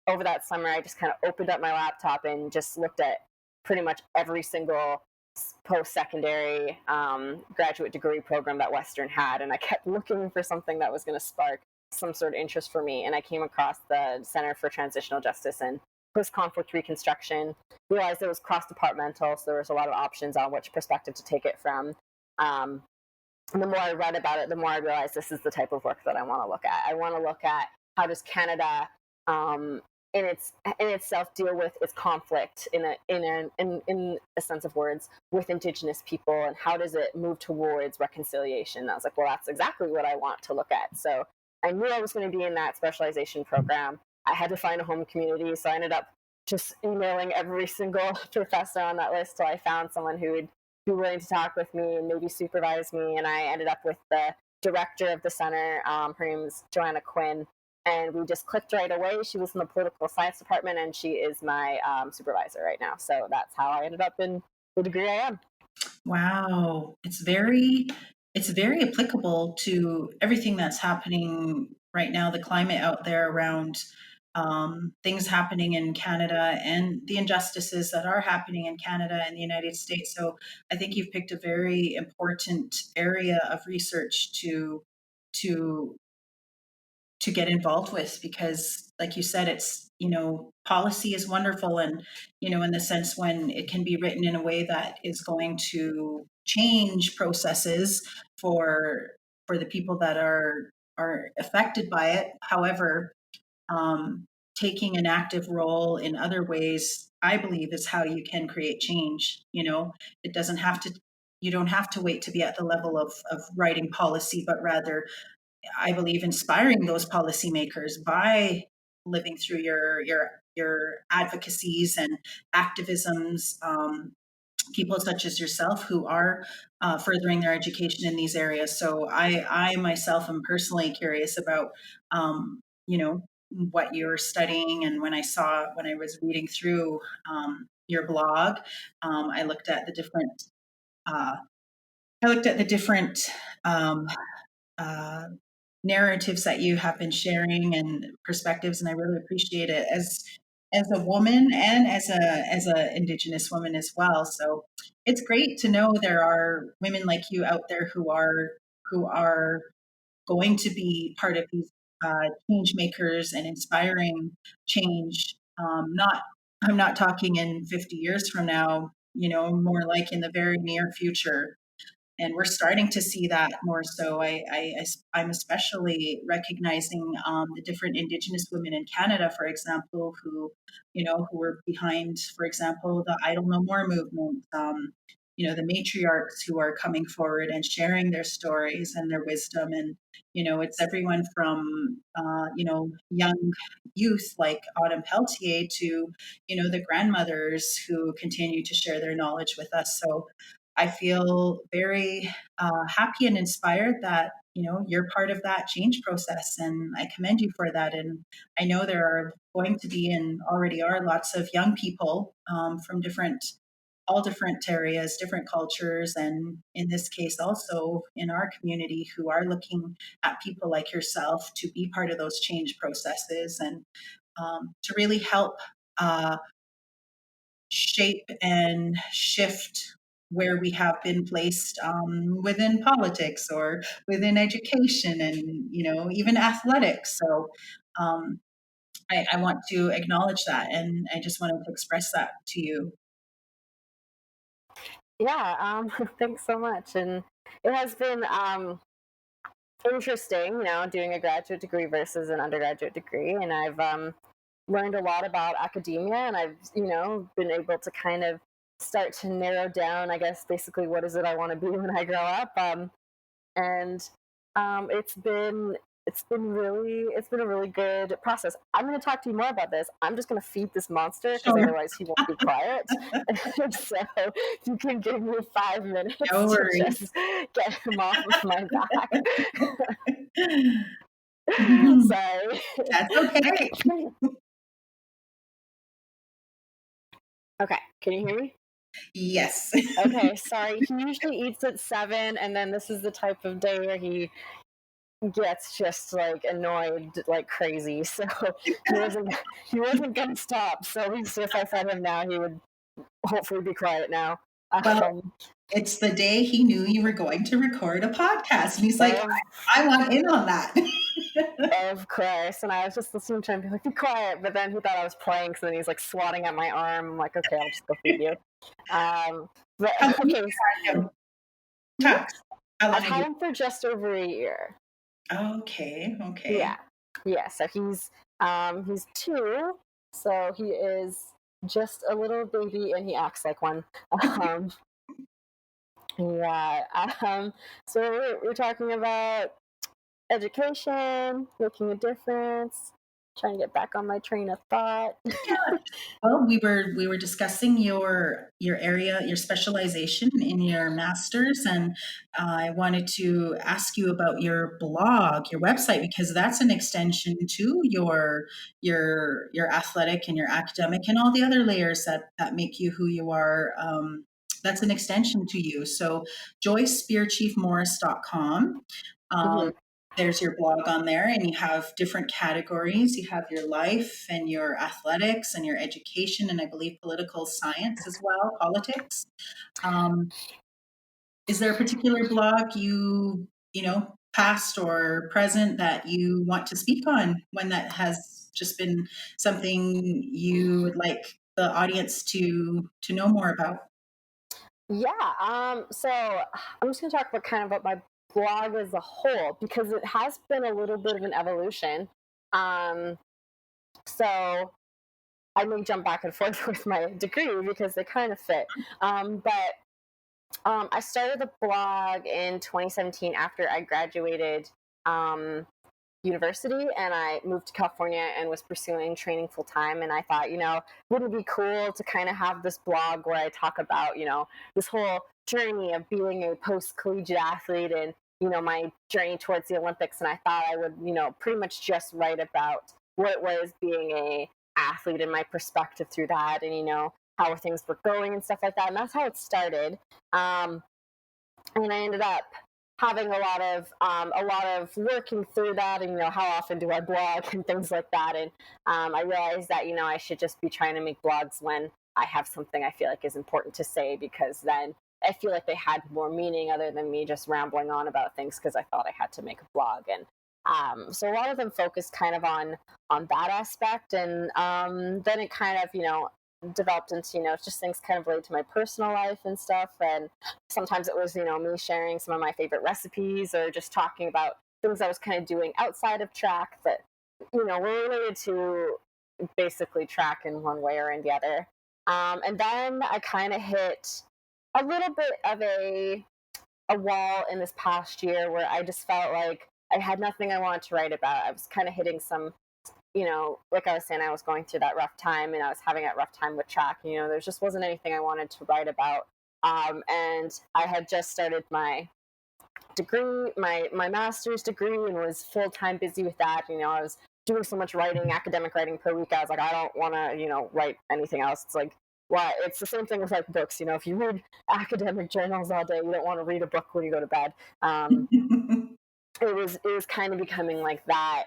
Speaker 2: over that summer, I just kind of opened up my laptop and just looked at pretty much every single post-secondary graduate degree program that Western had, and I kept looking for something that was going to spark some sort of interest for me. And I came across the Center for Transitional Justice and Post-Conflict Reconstruction. Realized it was cross-departmental, so there was a lot of options on which perspective to take it from. Um, and the more I read about it, the more I realized this is the type of work that I want to look at. I want to look at how does Canada um, in itself deal with its conflict in a sense of words with Indigenous people, and how does it move towards reconciliation. And I was like, well, that's exactly what I want to look at. So I knew I was going to be in that specialization program. I had to find a home community, so I ended up just emailing every single professor on that list till I found someone who would be willing to talk with me and maybe supervise me. And I ended up with the director of the center. Her name's Joanna Quinn, and we just clicked right away. She was in the political science department, and she is my supervisor right now. So that's how I ended up in the degree I am.
Speaker 1: Wow. It's very applicable to everything that's happening right now, the climate out there around things happening in Canada and the injustices that are happening in Canada and the United States. So I think you've picked a very important area of research to to get involved with, because like you said, it's, policy is wonderful, and in the sense when it can be written in a way that is going to change processes for the people that are affected by it. However, um, taking an active role in other ways, I believe, is how you can create change. It doesn't have to, you don't have to wait to be at the level of writing policy, but rather, I believe, inspiring those policymakers by living through your advocacies and activisms. People such as yourself who are furthering their education in these areas. So I myself am personally curious about, what you're studying. And when I was reading through your blog, I looked at the different. Uh, I looked at the different um, uh, narratives that you have been sharing and perspectives, and I really appreciate it as a woman and as a Indigenous woman as well. So it's great to know there are women like you out there who are going to be part of these change makers and inspiring change. Not I'm not talking in 50 years from now, more like in the very near future, and we're starting to see that more so. I'm especially recognizing the different Indigenous women in Canada, for example, who were behind, for example, the Idle No More movement. The matriarchs who are coming forward and sharing their stories and their wisdom, and it's everyone from young youth like Autumn Peltier to the grandmothers who continue to share their knowledge with us. So I feel very happy and inspired that you're part of that change process, and I commend you for that. And I know there are going to be and already are lots of young people from all different areas, different cultures, and in this case also in our community, who are looking at people like yourself to be part of those change processes and to really help shape and shift where we have been placed within politics or within education and even athletics. So um, I want to acknowledge that, and I just wanted to express that to you.
Speaker 2: Yeah, thanks so much. And it has been interesting, doing a graduate degree versus an undergraduate degree. And I've learned a lot about academia, and I've, been able to kind of start to narrow down, I guess, basically what is it I want to be when I grow up. And it's been it's been a really good process. I'm going to talk to you more about this. I'm just going to feed this monster because
Speaker 1: Sure.
Speaker 2: otherwise he won't be quiet. So you can give me 5 minutes
Speaker 1: No
Speaker 2: to
Speaker 1: worries.
Speaker 2: just get him off of my back. Sorry.
Speaker 1: That's okay.
Speaker 2: Okay, can you hear me?
Speaker 1: Yes.
Speaker 2: Okay, sorry. He usually eats at 7, and then this is the type of day where he gets just like annoyed like crazy. So he wasn't gonna stop. So at least if I fed him now, he would hopefully be quiet now.
Speaker 1: Well,
Speaker 2: Um,
Speaker 1: it's the day he knew you were going to record a podcast, and he's like,
Speaker 2: of
Speaker 1: I want in on that.
Speaker 2: of course. And I was just listening to him be like, be quiet. But then he thought I was playing, so then he's like swatting at my arm. I'm like, okay, I'll just go feed you. But
Speaker 1: How long have
Speaker 2: okay,
Speaker 1: you had him?
Speaker 2: hmm?
Speaker 1: Talks. How long
Speaker 2: I've
Speaker 1: have
Speaker 2: had
Speaker 1: you?
Speaker 2: him for just over a year.
Speaker 1: Okay,
Speaker 2: Yeah,
Speaker 1: okay.
Speaker 2: yeah. So he's 2, so he is just a little baby, and he acts like one. Um, yeah. So we're talking about education, making a difference, trying to get back on my train of thought.
Speaker 1: Well, we were discussing your area, your specialization in your master's, and I wanted to ask you about your blog, your website, because that's an extension to your athletic and your academic and all the other layers that make you who you are. That's an extension to you. So, joyspearchiefmorris.com. Um,
Speaker 2: Mhm.
Speaker 1: there's your blog on there, and you have different categories. You have your life and your athletics and your education, and I believe political science as well, politics. Um, is there a particular blog past or present, that you want to speak on? One that has just been something you would like the audience to know more about?
Speaker 2: Yeah. So I'm just gonna talk about kind of about my blog as a whole because it has been a little bit of an evolution. Um, so I may jump back and forth with my degree because they kind of fit. But I started the blog in 2017 after I graduated university, and I moved to California and was pursuing training full time. And I thought, wouldn't it be cool to kind of have this blog where I talk about, this whole journey of being a post collegiate athlete and, my journey towards the Olympics. And I thought I would, pretty much just write about what it was being a athlete and my perspective through that, and, how things were going and stuff like that. And that's how it started. Um, and I ended up having a lot of working through that, and how often do I blog and things like that. And I realized that I should just be trying to make blogs when I have something I feel like is important to say, because then I feel like they had more meaning other than me just rambling on about things because I thought I had to make a blog. And so a lot of them focused kind of on that aspect. And then it kind of developed into just things kind of related to my personal life and stuff. And sometimes it was me sharing some of my favorite recipes or just talking about things I was kind of doing outside of track that were related to basically track in one way or in the other. And then I kind of hit a little bit of a wall in this past year where I just felt like I had nothing I wanted to write about. I was kind of hitting some, like I was saying, I was going through that rough time, and I was having that rough time with track. There just wasn't anything I wanted to write about And I had just started my degree, my master's degree, and was full time busy with that. I was doing so much writing, academic writing per week. I was like, I don't want to, write anything else. It's like, well, it's the same thing with like books. If you read academic journals all day, you don't want to read a book when you go to bed. It was kind of becoming like that.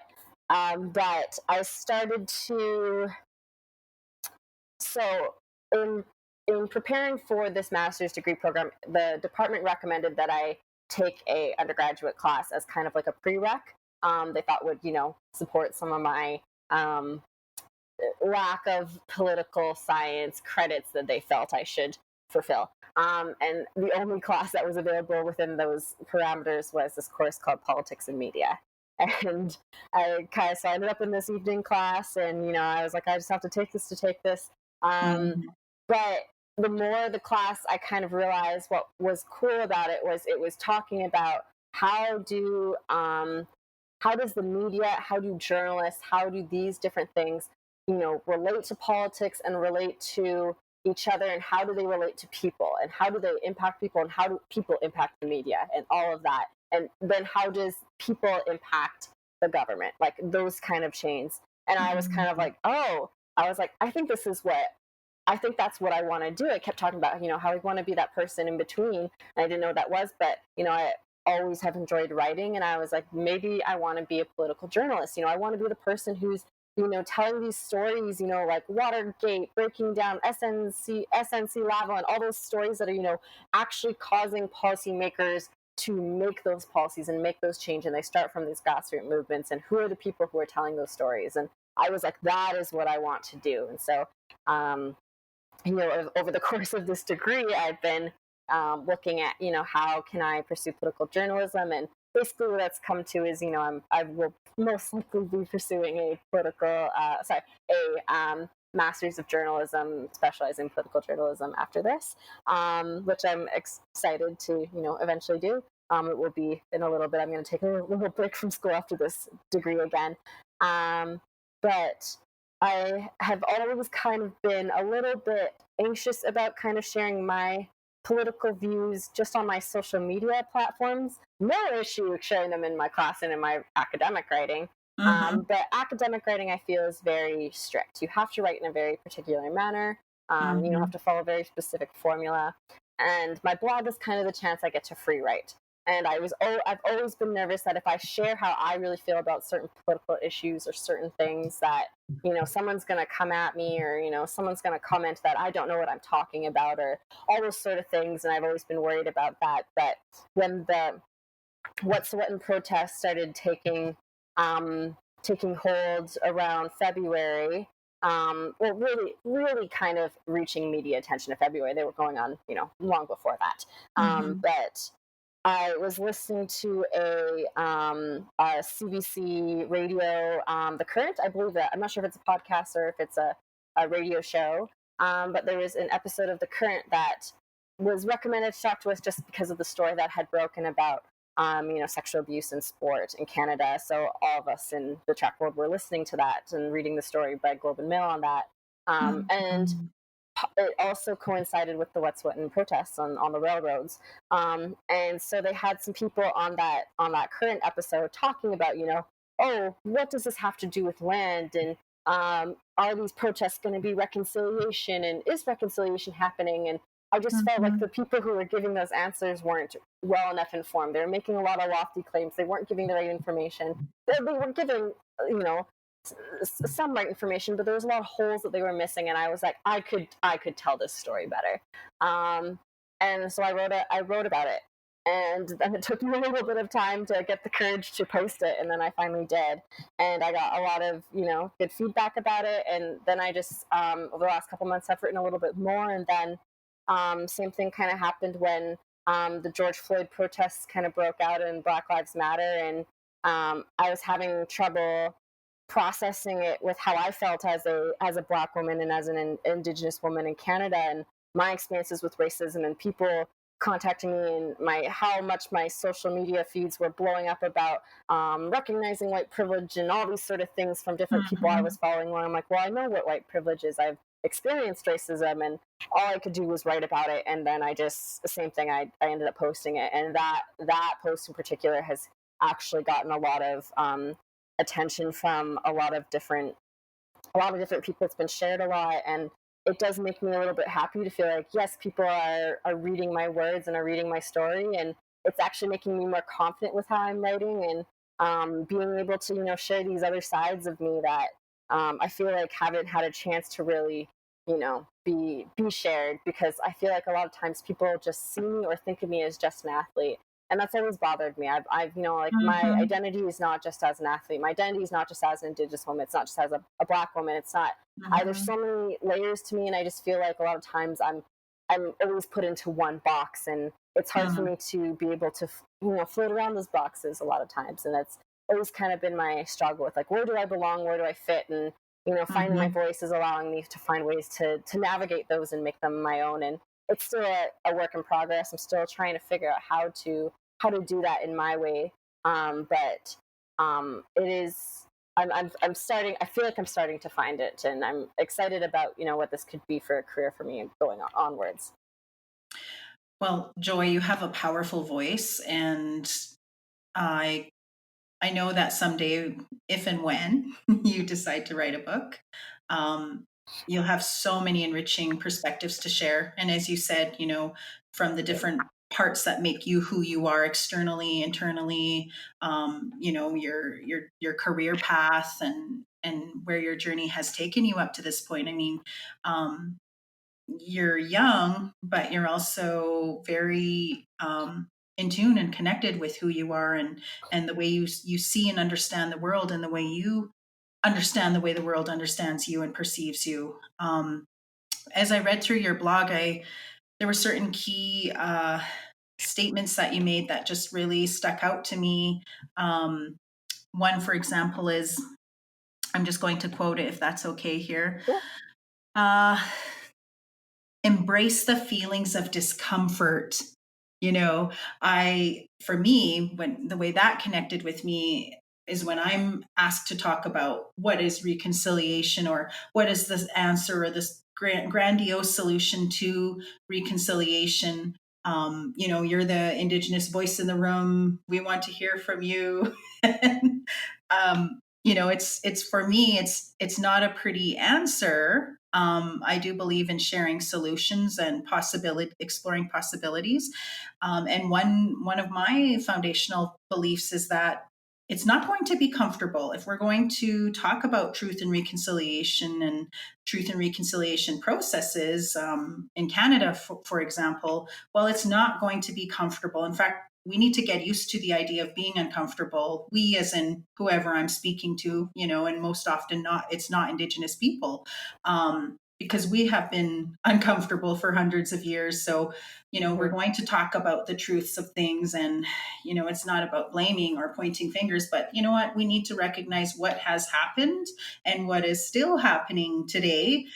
Speaker 2: But I started to so in preparing for this master's degree program, the department recommended that I take a undergraduate class as kind of like a prereq. They thought would support some of my lack of political science credits that they felt I should fulfill. And the only class that was available within those parameters was this course called Politics and Media. And so I ended up in this evening class, and I was like, I just have to take this to take this. But the more the class, I kind of realized what was cool about it was talking about how does the media, how do journalists, how do these different things, relate to politics and relate to each other, and how do they relate to people, and how do they impact people, and how do people impact the media, and all of that. And then how does people impact the government, like those kind of chains. And I was kind of like, I think that's what I want to do. I kept talking about, how I want to be that person in between. And I didn't know what that was, but, I always have enjoyed writing. And I was like, maybe I want to be a political journalist. I want to be the person who's, telling these stories, like Watergate, breaking down SNC Lavalin, and all those stories that are, actually causing policymakers to make those policies and make those change. And they start from these grassroots movements. And who are the people who are telling those stories? And I was like, that is what I want to do. And so, over the course of this degree, I've been looking at, how can I pursue political journalism? And basically what that's come to is, I will most likely be pursuing a master's of journalism, specializing in political journalism after this, which I'm excited to, eventually do. It will be in a little bit. I'm going to take a little break from school after this degree again. But I have always kind of been a little bit anxious about kind of sharing my political views just on my social media platforms. No issue sharing them in my class and in my academic writing. But academic writing, I feel, is very strict. You have to write in a very particular manner. You have to follow a very specific formula. And my blog is kind of the chance I get to free write. And I've always been nervous that if I share how I really feel about certain political issues or certain things, that someone's going to come at me, or someone's going to comment that I don't know what I'm talking about, or all those sort of things. And I've always been worried about that. But when the What's What in protest started taking hold around February, really, really kind of reaching media attention in February. They were going on, long before that. But I was listening to a CBC radio, The Current. I believe that. I'm not sure if it's a podcast or if it's a radio show. But there was an episode of The Current that was recommended to talk to us just because of the story that had broken about, sexual abuse in sport in Canada. So all of us in the track world were listening to that and reading the story by Globe and Mail on that. And it also coincided with the What's What in protests on the railroads. And so they had some people on that current episode talking about, what does this have to do with land? And are these protests going to be reconciliation? And is reconciliation happening? And I just felt like the people who were giving those answers weren't well enough informed. They were making a lot of lofty claims. They weren't giving the right information. They were giving, some right information, but there was a lot of holes that they were missing. And I was like, I could tell this story better. And so I wrote about it. And then it took me a little bit of time to get the courage to post it. And then I finally did. And I got a lot of, good feedback about it. And then I just, over the last couple months, I've written a little bit more. And then same thing kind of happened when the George Floyd protests kind of broke out in Black Lives Matter. And I was having trouble processing it with how I felt as a Black woman and as an Indigenous woman in Canada, and my experiences with racism, and people contacting me, and how much my social media feeds were blowing up about recognizing white privilege and all these sort of things from different people I was following. Where I'm like, well, I know what white privilege is. I've experienced racism, and all I could do was write about it. And then I just, the same thing, I ended up posting it, and that post in particular has actually gotten a lot of attention from a lot of different people. It's been shared a lot, and it does make me a little bit happy to feel like, yes, people are reading my words and are reading my story, and it's actually making me more confident with how I'm writing, and being able to share these other sides of me that I feel like haven't had a chance to really be shared, because I feel like a lot of times people just see me or think of me as just an athlete, and that's always bothered me. I've like, my
Speaker 1: Mm-hmm.
Speaker 2: identity is not just as an athlete. My identity is not just as an Indigenous woman. It's not just as a Black woman. It's not. There's
Speaker 1: Mm-hmm.
Speaker 2: so many layers to me, and I just feel like a lot of times I'm always put into one box, and it's hard for
Speaker 1: Mm-hmm.
Speaker 2: me to be able to float around those boxes a lot of times, and that's always kind of been my struggle with, like, where do I belong, where do I fit, and finding my
Speaker 1: Mm-hmm.
Speaker 2: voice is allowing me to find ways to navigate those and make them my own. And it's still a work in progress. I'm still trying to figure out how to do that in my way. But it is. I'm starting. I feel like I'm starting to find it, and I'm excited about what this could be for a career for me going onwards.
Speaker 1: Well, Joy, you have a powerful voice, and I I know that someday, if and when you decide to write a book, um, you'll have so many enriching perspectives to share. And as you said, from the different parts that make you who you are externally, internally, your career path and where your journey has taken you up to this point. I mean, um, you're young, but you're also very in tune and connected with who you are and the way you see and understand the world and the way you understand the way the world understands you and perceives you. As I read through your blog, there were certain key statements that you made that just really stuck out to me. Um, One, for example, is I'm just going to quote it if that's okay here.
Speaker 2: Yeah.
Speaker 1: Uh, Embrace the feelings of discomfort. For me, when the way that connected with me is when I'm asked to talk about what is reconciliation or what is this answer or this grandiose solution to reconciliation. You're the Indigenous voice in the room. We want to hear from you. And, it's for me, it's not a pretty answer. I do believe in sharing solutions and exploring possibilities. And one of my foundational beliefs is that it's not going to be comfortable if we're going to talk about truth and reconciliation processes in Canada, for example. Well, it's not going to be comfortable. In fact, we need to get used to the idea of being uncomfortable. We, as in whoever I'm speaking to, and most often it's not Indigenous people, because we have been uncomfortable for hundreds of years. So, we're
Speaker 2: Mm-hmm.
Speaker 1: going to talk about the truths of things, and it's not about blaming or pointing fingers, but you know what? We need to recognize what has happened and what is still happening today,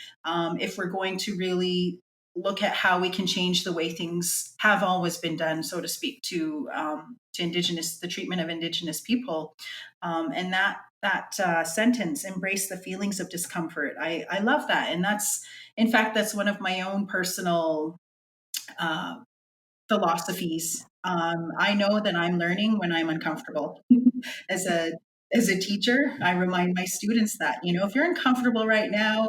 Speaker 1: if we're going to really look at how we can change the way things have always been done, so to speak, to the treatment of Indigenous people, and that sentence, embrace the feelings of discomfort. I love that, and in fact, that's one of my own personal uh, philosophies. I know that I'm learning when I'm uncomfortable. as a as a teacher, I remind my students that if you're uncomfortable right now,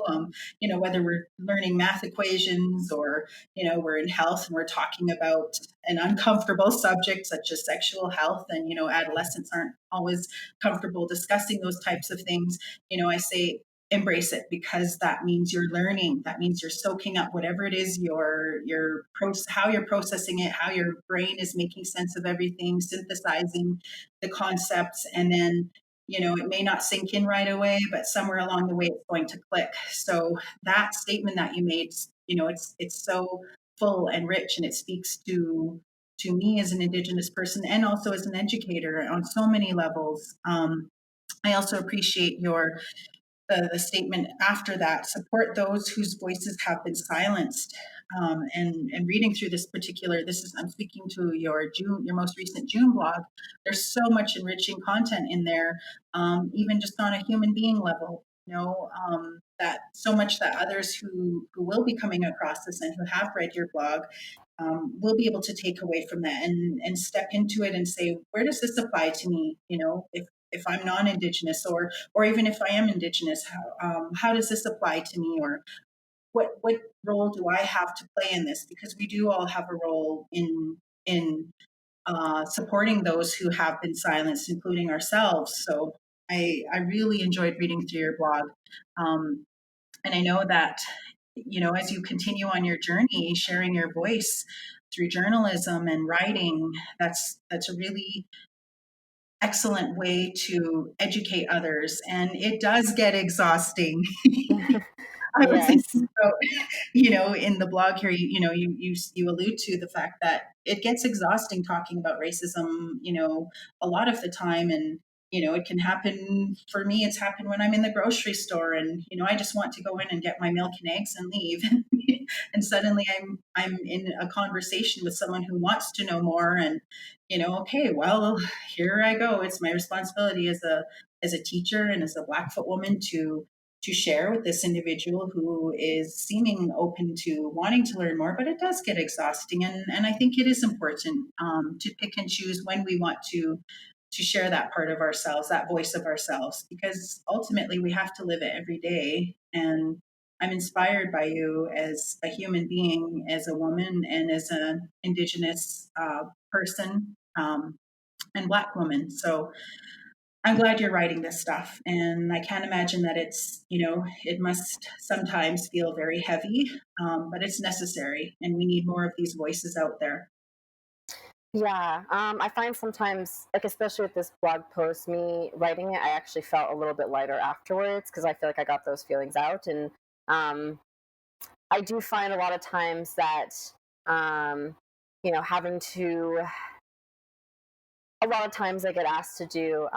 Speaker 1: whether we're learning math equations or we're in health and we're talking about an uncomfortable subject such as sexual health, and adolescents aren't always comfortable discussing those types of things. I say embrace it, because that means you're learning. That means you're soaking up whatever it is how you're processing it, how your brain is making sense of everything, synthesizing the concepts, and then it may not sink in right away, but somewhere along the way it's going to click. So that statement that you made, it's so full and rich, and it speaks to me as an Indigenous person and also as an educator on so many levels. I also appreciate the statement after that: support those whose voices have been silenced. And reading through I'm speaking to your most recent June blog. There's so much enriching content in there, even just on a human being level. that so much that others who will be coming across this and who have read your blog will be able to take away from that and step into it and say, where does this apply to me? You know, if I'm non-Indigenous, or even if I am Indigenous, how does this apply to me? Or what role do I have to play in this? Because we do all have a role in supporting those who have been silenced, including ourselves. So I really enjoyed reading through your blog. And I know that, you know, as you continue on your journey, sharing your voice through journalism and writing, that's a really excellent way to educate others. And it does get exhausting. I was
Speaker 2: Yes.
Speaker 1: thinking about, you know, in the blog here, you allude to the fact that it gets exhausting talking about racism, you know, a lot of the time. And, you know, it can happen for me. It's happened when I'm in the grocery store and, you know, I just want to go in and get my milk and eggs and leave. And suddenly I'm in a conversation with someone who wants to know more. And, you know, okay, well, here I go. It's my responsibility as a teacher and as a Blackfoot woman to share with this individual who is seeming open to wanting to learn more, but it does get exhausting. And I think it is important to pick and choose when we want to share that part of ourselves, that voice of ourselves, because ultimately we have to live it every day. And I'm inspired by you as a human being, as a woman, and as an Indigenous person and Black woman. So I'm glad you're writing this stuff. And I can't imagine that it's, you know, it must sometimes feel very heavy, but it's necessary. And we need more of these voices out there.
Speaker 2: Yeah, I find sometimes, like especially with this blog post, me writing it, I actually felt a little bit lighter afterwards because I feel like I got those feelings out, and um, I do find a lot of times that um, you know, having to a lot of times I get asked to do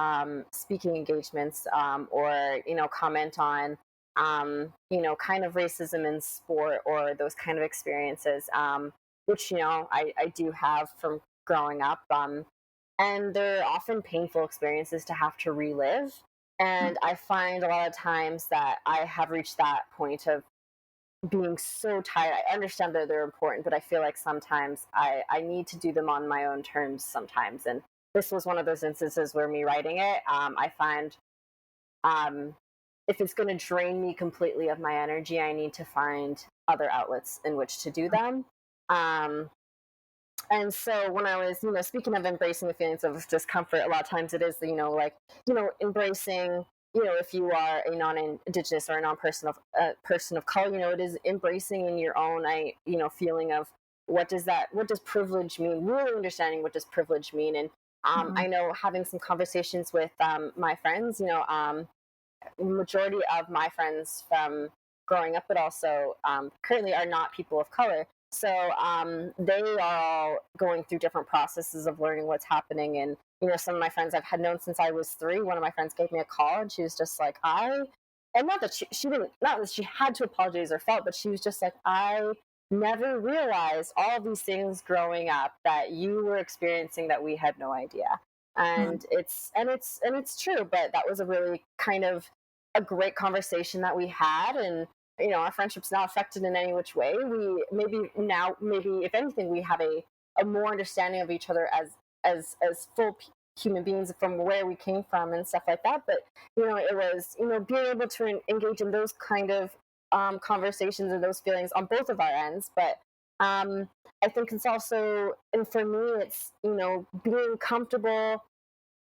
Speaker 2: speaking engagements, or you know, comment on you know, kind of racism in sport or those kind of experiences, which you know I do have from growing up, and they're often painful experiences to have to relive. And I find a lot of times that I have reached that point of being so tired. I understand that they're important, but I feel like sometimes I need to do them on my own terms sometimes. And this was one of those instances where me writing it, I find um, if it's going to drain me completely of my energy, I need to find other outlets in which to do them. Um, and so when I was, you know, speaking of embracing the feelings of discomfort, a lot of times it is, you know, like, you know, embracing, you know, if you are a non-indigenous or a non-person of person of color, you know, it is embracing in your own, you know, feeling of what does privilege mean? Really understanding what does privilege mean. And
Speaker 1: Mm-hmm.
Speaker 2: I know having some conversations with my friends, you know, majority of my friends from growing up, but also currently are not people of color. So they are all going through different processes of learning what's happening. And, you know, some of my friends I've had known since I was 3. One of my friends gave me a call and she was just like, and not that she didn't, not that she had to apologize or felt, but she was just like, I never realized all of these things growing up that you were experiencing that we had no idea. And it's true, but that was a really kind of a great conversation that we had. And you know, our friendship's not affected in any which way. We maybe now, maybe if anything, we have a more understanding of each other as full human beings from where we came from and stuff like that. But you know, it was, you know, being able to engage in those kind of conversations and those feelings on both of our ends. But I think it's also, and for me, it's, you know, being comfortable,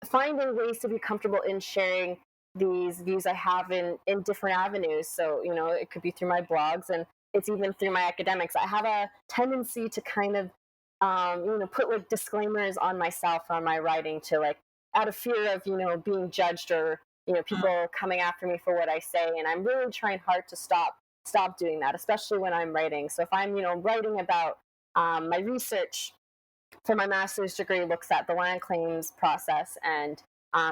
Speaker 2: finding ways to be comfortable in sharing these views I have in different avenues. So, you know, it could be through my blogs, and it's even through my academics. I have a tendency to kind of, you know, put like disclaimers on myself on my writing to like, out of fear of, you know, being judged or, you know, people coming after me for what I say. And I'm really trying hard to stop doing that, especially when I'm writing. So if I'm, you know, writing about my research for my master's degree looks at the land claims process and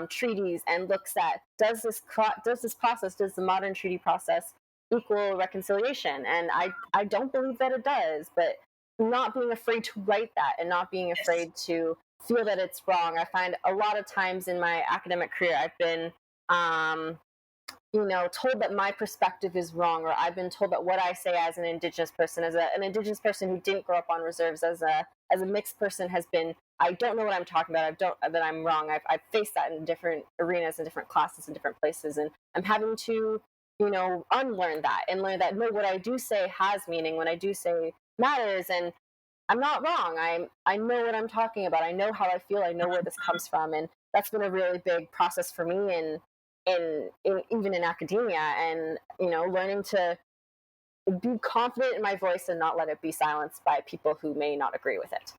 Speaker 2: treaties, and looks at does this process, does the modern treaty process equal reconciliation? And I don't believe that it does, but not being afraid to write that and not being
Speaker 1: Yes.
Speaker 2: afraid to feel that it's wrong. I find a lot of times in my academic career I've been um, told that my perspective is wrong, or I've been told that what I say as an Indigenous person, as an Indigenous person who didn't grow up on reserves, as a mixed person, has been, I don't know what I'm talking about. I don't that I'm wrong. I've faced that in different arenas, in different classes, in different places, and I'm having to unlearn that and learn that no, what I do say has meaning. What I do say matters, and I'm not wrong. I know what I'm talking about. I know how I feel. I know where this comes from, and that's been a really big process for me in even in academia, and learning to be confident in my voice and not let it be silenced by people who may not agree with it.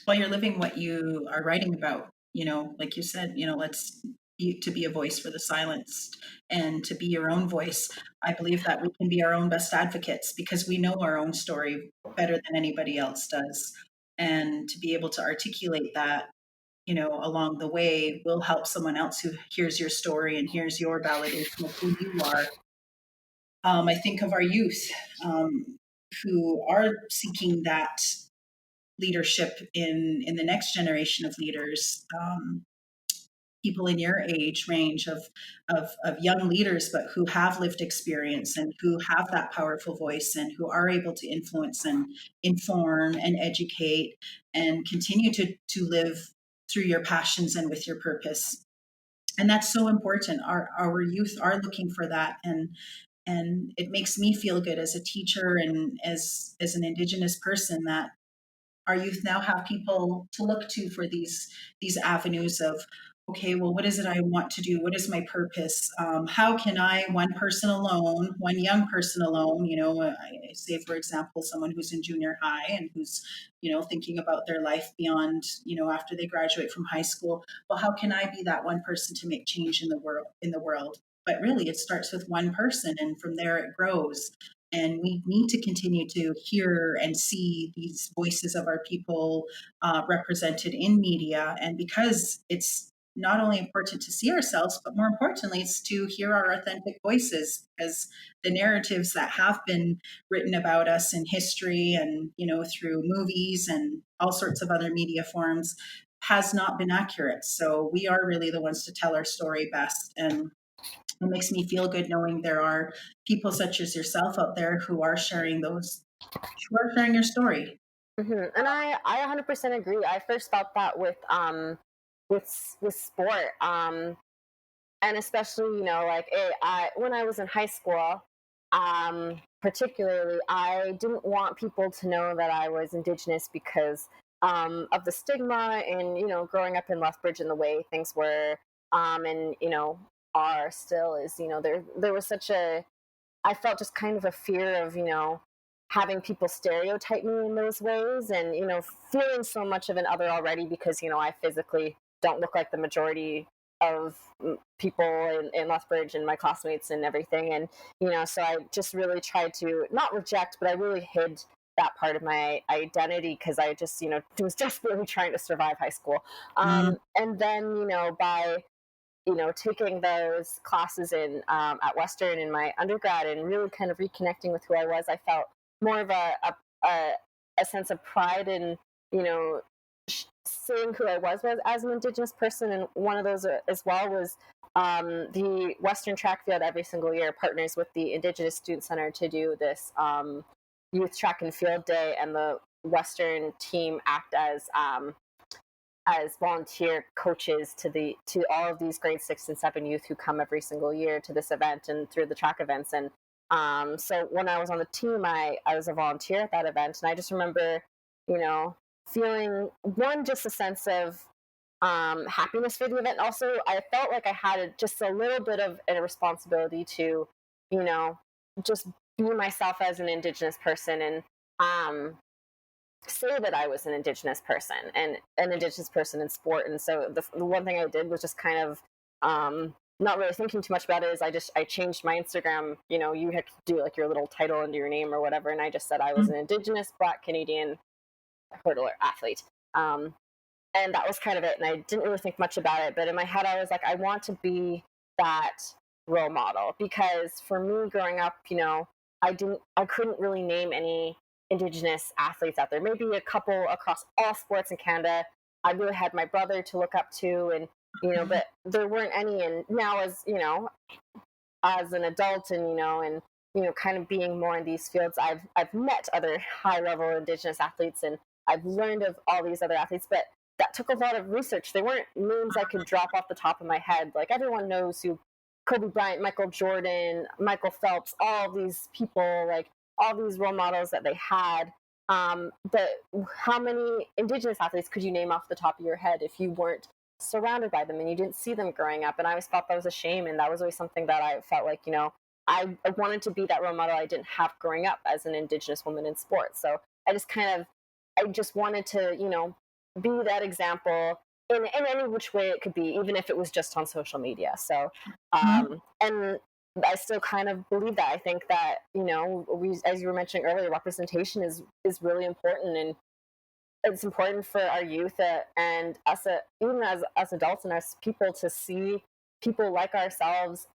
Speaker 1: Well, you're living what you are writing about. Like you said, let's to be a voice for the silenced and to be your own voice. I believe that we can be our own best advocates because we know our own story better than anybody else does. And to be able to articulate that, along the way will help someone else who hears your story and hears your validation of who you are. I think of our youth who are seeking that leadership in the next generation of leaders, people in your age range of young leaders, but who have lived experience and who have that powerful voice and who are able to influence and inform and educate and continue to live through your passions and with your purpose. And that's so important. Our youth are looking for that, and it makes me feel good as a teacher and as an Indigenous person that our youth now have people to look to for these avenues of, okay, well, what is it I want to do? What is my purpose? How can I, one person alone, one young person alone, I say, for example, someone who's in junior high and who's thinking about their life beyond, after they graduate from high school. Well, how can I be that one person to make change in the world? But really, it starts with one person, and from there it grows. And we need to continue to hear and see these voices of our people represented in media. And because it's not only important to see ourselves, but more importantly, it's to hear our authentic voices, because the narratives that have been written about us in history and, through movies and all sorts of other media forms has not been accurate. So we are really the ones to tell our story best. And it makes me feel good knowing there are people such as yourself out there who are sharing your story.
Speaker 2: And I 100% agree. I first felt that with sport, and especially like when I was in high school, particularly, I didn't want people to know that I was Indigenous because of the stigma and growing up in Lethbridge and the way things were, and are still is there was such a, I felt just kind of a fear of having people stereotype me in those ways, and feeling so much of an other already because I physically don't look like the majority of people in Lethbridge and my classmates and everything. And so I just really tried to not reject, but I really hid that part of my identity because I just was desperately trying to survive high school.
Speaker 1: Mm,
Speaker 2: And then by taking those classes in at Western in my undergrad and really kind of reconnecting with who I was, I felt more of a sense of pride in saying who I was as an Indigenous person. And one of those as well was the Western Track Field every single year partners with the Indigenous Student Center to do this youth track and field day, and the Western team act as volunteer coaches to all of these grade 6 and 7 youth who come every single year to this event and through the track events. And so when I was on the team, I was a volunteer at that event, and I just remember feeling just a sense of happiness for the event. Also, I felt like I had just a little bit of a responsibility to just be myself as an Indigenous person, and say that I was an Indigenous person and an Indigenous person in sport. And so the one thing I did was just kind of not really thinking too much about it, is I changed my Instagram. You had to do like your little title under your name or whatever, and I just said I was an Indigenous Black Canadian hurdler athlete. And that was kind of it. And I didn't really think much about it, but in my head I was like, I want to be that role model, because for me growing up, I couldn't really name any Indigenous athletes out there. Maybe a couple across all sports in Canada. I really had my brother to look up to, and but there weren't any. And now, as as an adult, and kind of being more in these fields, I've met other high level Indigenous athletes, and I've learned of all these other athletes, but that took a lot of research. They weren't names I could drop off the top of my head. Like, everyone knows who Kobe Bryant, Michael Jordan, Michael Phelps, all these people, like all these role models that they had. But how many Indigenous athletes could you name off the top of your head if you weren't surrounded by them and you didn't see them growing up? And I always thought that was a shame, and that was always something that I felt like, I wanted to be that role model I didn't have growing up as an Indigenous woman in sports. So I just wanted to, be that example in any which way it could be, even if it was just on social media. So, and I still kind of believe that. I think that, as you were mentioning earlier, representation is really important, and it's important for our youth, and us, even as adults and as people, to see people like ourselves,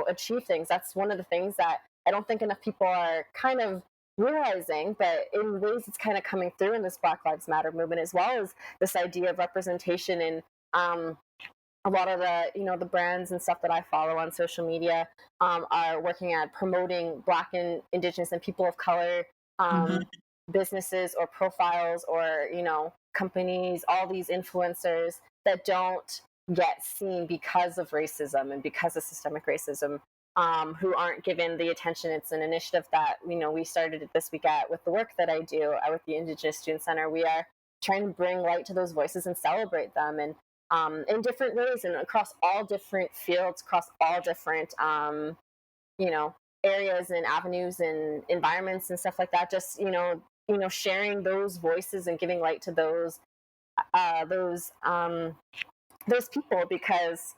Speaker 2: achieve things. That's one of the things that I don't think enough people are kind of realizing, but in ways it's kind of coming through in this Black Lives Matter movement, as well as this idea of representation. And a lot of the brands and stuff that I follow on social media are working at promoting Black and Indigenous and people of color businesses or profiles, or companies, all these influencers that don't get seen because of racism and because of systemic racism, who aren't given the attention. It's an initiative that we started this week with the work that I do with the Indigenous Student Center. We are trying to bring light to those voices and celebrate them, and in different ways and across all different fields, across all different areas and avenues and environments and stuff like that. Just sharing those voices and giving light to those people, because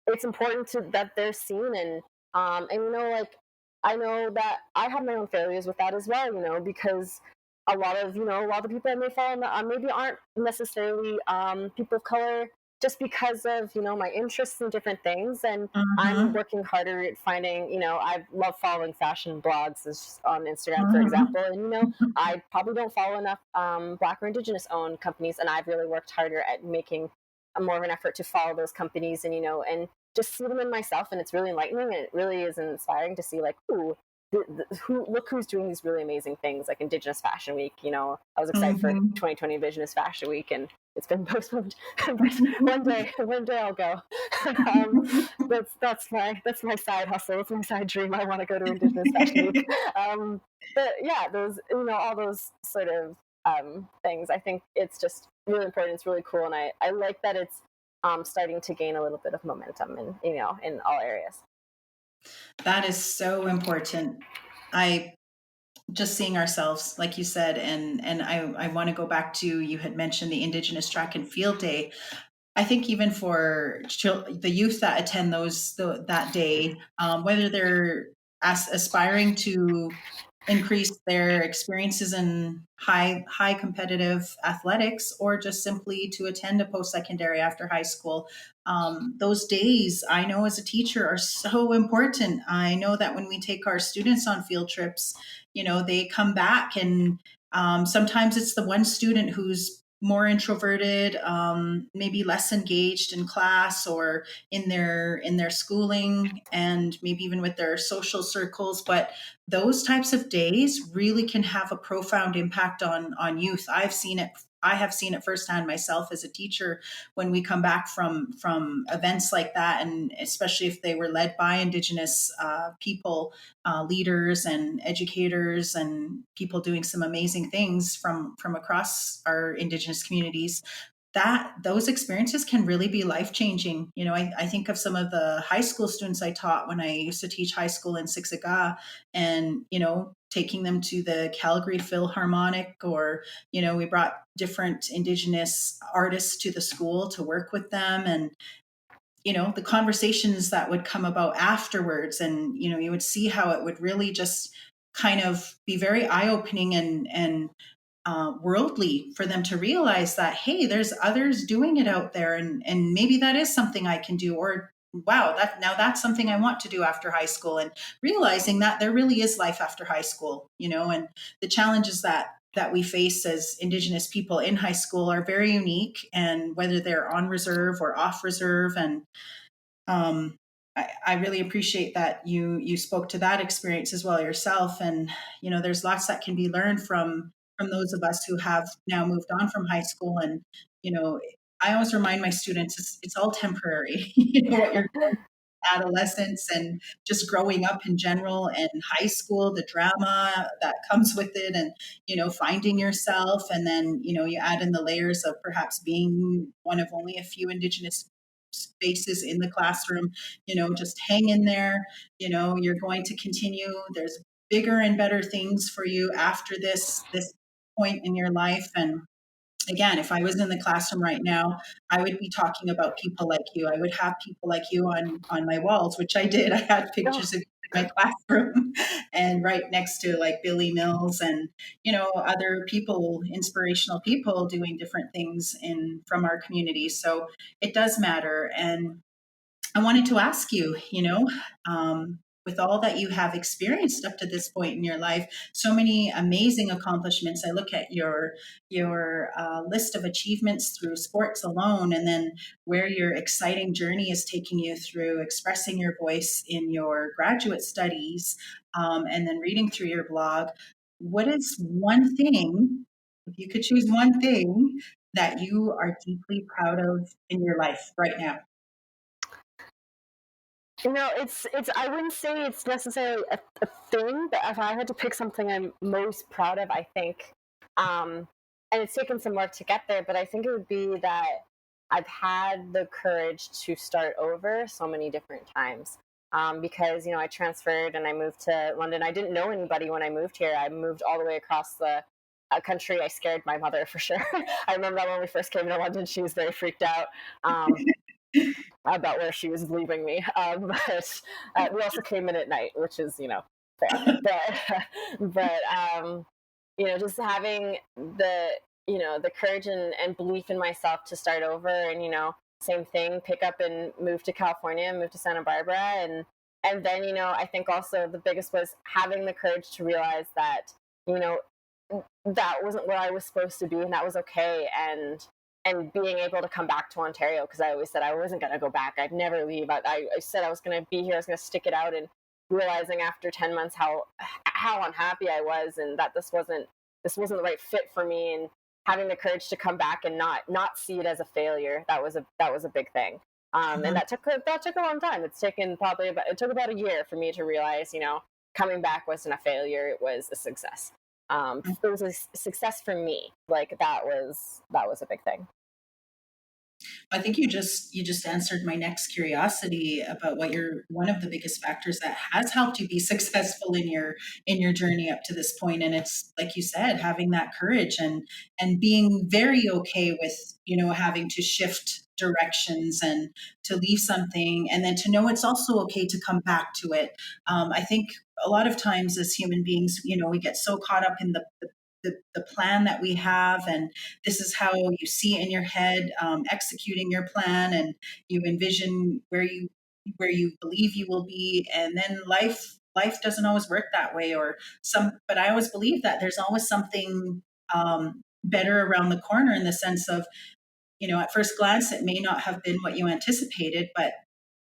Speaker 2: it's important that they're seen. And like, I know that I have my own failures with that as well, because a lot of people I may follow maybe aren't necessarily people of color, just because of my interests in different things. And I'm working harder at finding, I love following fashion blogs on Instagram, for example, and I probably don't follow enough Black or Indigenous owned companies, and I've really worked harder at making more of an effort to follow those companies, and just see them in myself. And it's really enlightening, and it really is inspiring to see, like, ooh, look who's doing these really amazing things, like Indigenous Fashion Week. I was excited for 2020 Indigenous Fashion Week, and it's been postponed. But one day I'll go. That's my side hustle. It's my side dream. I want to go to Indigenous Fashion Week. But yeah, those all those sort of things. I think it's just really important. It's really cool, and I like that it's starting to gain a little bit of momentum in all areas.
Speaker 1: That is so important. I just seeing ourselves, like you said, and I want to go back to, you had mentioned the Indigenous Track and Field Day. I think even for the youth that attend that day, whether they're aspiring to increase their experiences in high competitive athletics, or just simply to attend a post-secondary after high school, those days, I know as a teacher, are so important. I know that when we take our students on field trips, they come back, and sometimes it's the one student who's more introverted, maybe less engaged in class or in their schooling, and maybe even with their social circles. But those types of days really can have a profound impact on youth. I have seen it firsthand myself as a teacher, when we come back from events like that, and especially if they were led by Indigenous people, leaders and educators, and people doing some amazing things from across our Indigenous communities. That those experiences can really be life-changing. I think of some of the high school students I taught when I used to teach high school in Siksika, and taking them to the Calgary Philharmonic, or we brought different Indigenous artists to the school to work with them, and the conversations that would come about afterwards, and you would see how it would really just kind of be very eye-opening and worldly for them to realize that, hey, there's others doing it out there, and maybe that is something I can do, or wow, that's something I want to do after high school, and realizing that there really is life after high school, and the challenges that we face as Indigenous people in high school are very unique, and whether they're on reserve or off reserve, and I really appreciate that you spoke to that experience as well yourself. And there's lots that can be learned from those of us who have now moved on from high school. And you know, I always remind my students it's all temporary. What you're adolescence and just growing up in general, and high school, the drama that comes with it, and finding yourself. And then you add in the layers of perhaps being one of only a few Indigenous spaces in the classroom. Just hang in there. You're going to continue. There's bigger and better things for you after this point in your life. And again, if I was in the classroom right now, I would be talking about people like you. I would have people like you on my walls, which I did. I had
Speaker 2: Oh,
Speaker 1: pictures of you in my classroom, and right next to like Billy Mills and other people, inspirational people doing different things in from our community. So it does matter. And I wanted to ask you, with all that you have experienced up to this point in your life, so many amazing accomplishments. I look at your list of achievements through sports alone, and then where your exciting journey is taking you through expressing your voice in your graduate studies, and then reading through your blog. What is one thing, if you could choose one thing, that you are deeply proud of in your life right now?
Speaker 2: it's. I wouldn't say it's necessarily a thing, but if I had to pick something I'm most proud of, I think, and it's taken some work to get there, but I think it would be that I've had the courage to start over so many different times. Because I transferred and I moved to London. I didn't know anybody when I moved here. I moved all the way across the country. I scared my mother for sure. I remember that when we first came to London, she was very freaked out. About where she was leaving me. But we also came in at night, which is fair. But just having the courage and belief in myself to start over, and same thing, pick up and move to California, move to Santa Barbara, and then I think also the biggest was having the courage to realize that you know that wasn't where I was supposed to be, and that was okay. And being able to come back to Ontario, because I always said I wasn't going to go back. I'd never leave. I said I was going to be here. I was going to stick it out, and realizing after 10 months how unhappy I was, and that this wasn't the right fit for me, and having the courage to come back and not see it as a failure. That was a big thing. And
Speaker 1: Uh-huh.
Speaker 2: that took a long time. It took about a year for me to realize, coming back wasn't a failure. It was a success. It was a success for me. Like that was a big thing.
Speaker 1: I think you just answered my next curiosity about what your one of the biggest factors that has helped you be successful in your journey up to this point. And it's like you said, having that courage and being very okay with having to shift directions and to leave something, and then to know it's also okay to come back to it. I think a lot of times as human beings, we get so caught up in the plan that we have, and this is how you see it in your head, executing your plan, and you envision where you believe you will be, and then life doesn't always work that way, or but I always believe that there's always something better around the corner, in the sense of at first glance it may not have been what you anticipated, but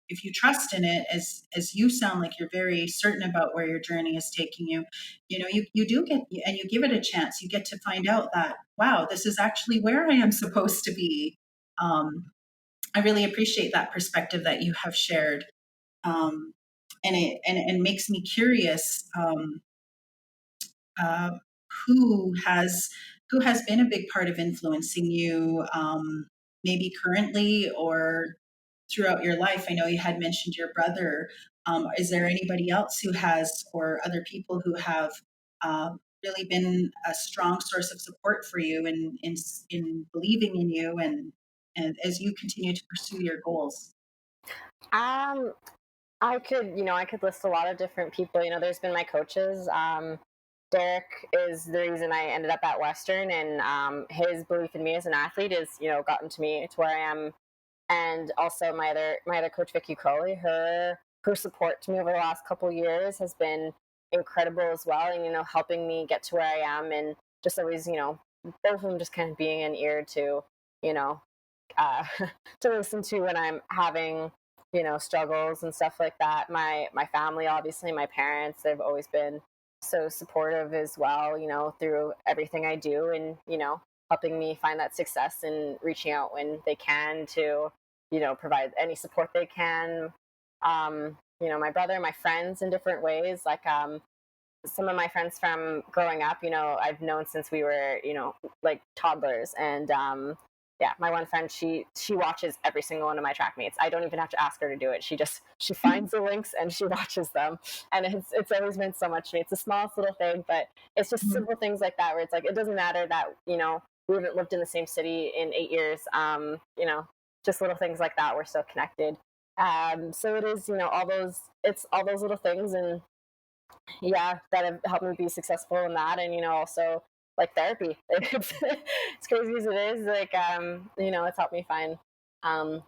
Speaker 1: if you trust in it, as you sound like you're very certain about where your journey is taking you, you do get, and you give it a chance, you get to find out that, wow, this is actually where I am supposed to be. I really appreciate that perspective that you have shared. Um, and it makes me curious, uh, who has who has been a big part of influencing you, maybe currently or throughout your life. I know you had mentioned your brother. Is there anybody else who has, or other people who have really been a strong source of support for you in believing in you, and as you continue to pursue your goals?
Speaker 2: Um, I could list a lot of different people. There's been my coaches. Derek is the reason I ended up at Western, and his belief in me as an athlete has, gotten to me to where I am. And also my other coach, Vicky Crowley, her support to me over the last couple of years has been incredible as well, and helping me get to where I am, and just always, both of them just kind of being an ear to, you know, uh, to listen to when I'm having struggles and stuff like that. My family, obviously, my parents, they've always been so supportive as well, through everything I do, and helping me find that success and reaching out when they can to provide any support they can. My brother, my friends in different ways, like some of my friends from growing up, I've known since we were, like toddlers. And yeah, my one friend, she watches every single one of my track meets. I don't even have to ask her to do it. She finds the links and she watches them. And it's always meant so much to me. It's the smallest little thing, but it's just
Speaker 1: Mhm.
Speaker 2: simple things like that where it's like it doesn't matter that, we haven't lived in the same city in 8 years. Just little things like that. We're still connected. So it is, it's all those little things. And yeah, that have helped me be successful in that. And also like therapy. It's crazy as it is, like it's helped me find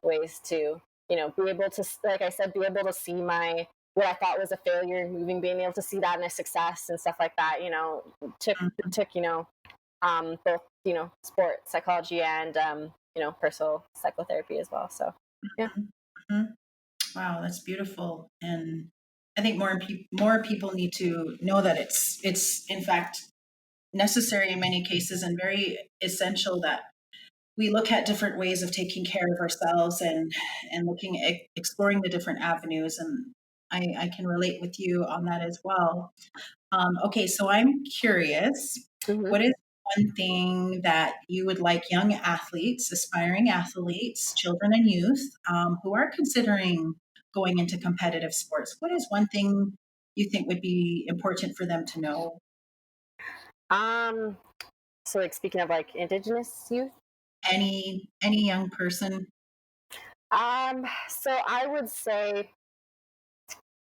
Speaker 2: ways to be able to, like I said, be able to see my what I thought was a failure in moving, being able to see that in a success and stuff like that. Took both sport psychology and personal psychotherapy as well. So yeah.
Speaker 1: Mhm. Wow, that's beautiful. And I think more people need to know that it's in fact necessary in many cases and very essential that we look at different ways of taking care of ourselves and looking at exploring the different avenues. And I can relate with you on that as well. Okay, so I'm curious,
Speaker 2: Hmm.
Speaker 1: what is one thing that you would like young athletes, aspiring athletes, children and youth, who are considering going into competitive sports? What is one thing you think would be important for them to know?
Speaker 2: um so like speaking of like Indigenous youth.
Speaker 1: Any young person?
Speaker 2: So I would say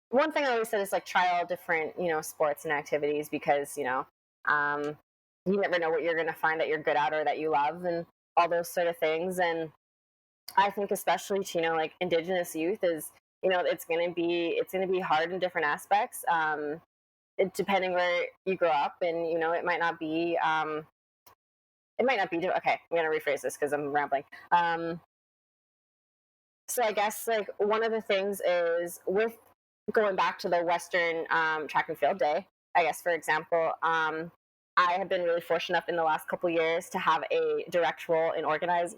Speaker 2: one thing I always said is like try all different, sports and activities because, um, you never know what you're going to find that you're good at or that you love and all those sort of things. And I think especially to, like Indigenous youth is, it's going to be hard in different aspects. Depending where you grow up and, it might not be, okay, I'm going to rephrase this because I'm rambling. So I guess like one of the things is with going back to the Western Track and Field Day. I guess for example, I have been really fortunate enough in the last couple years to have a direct role in organizing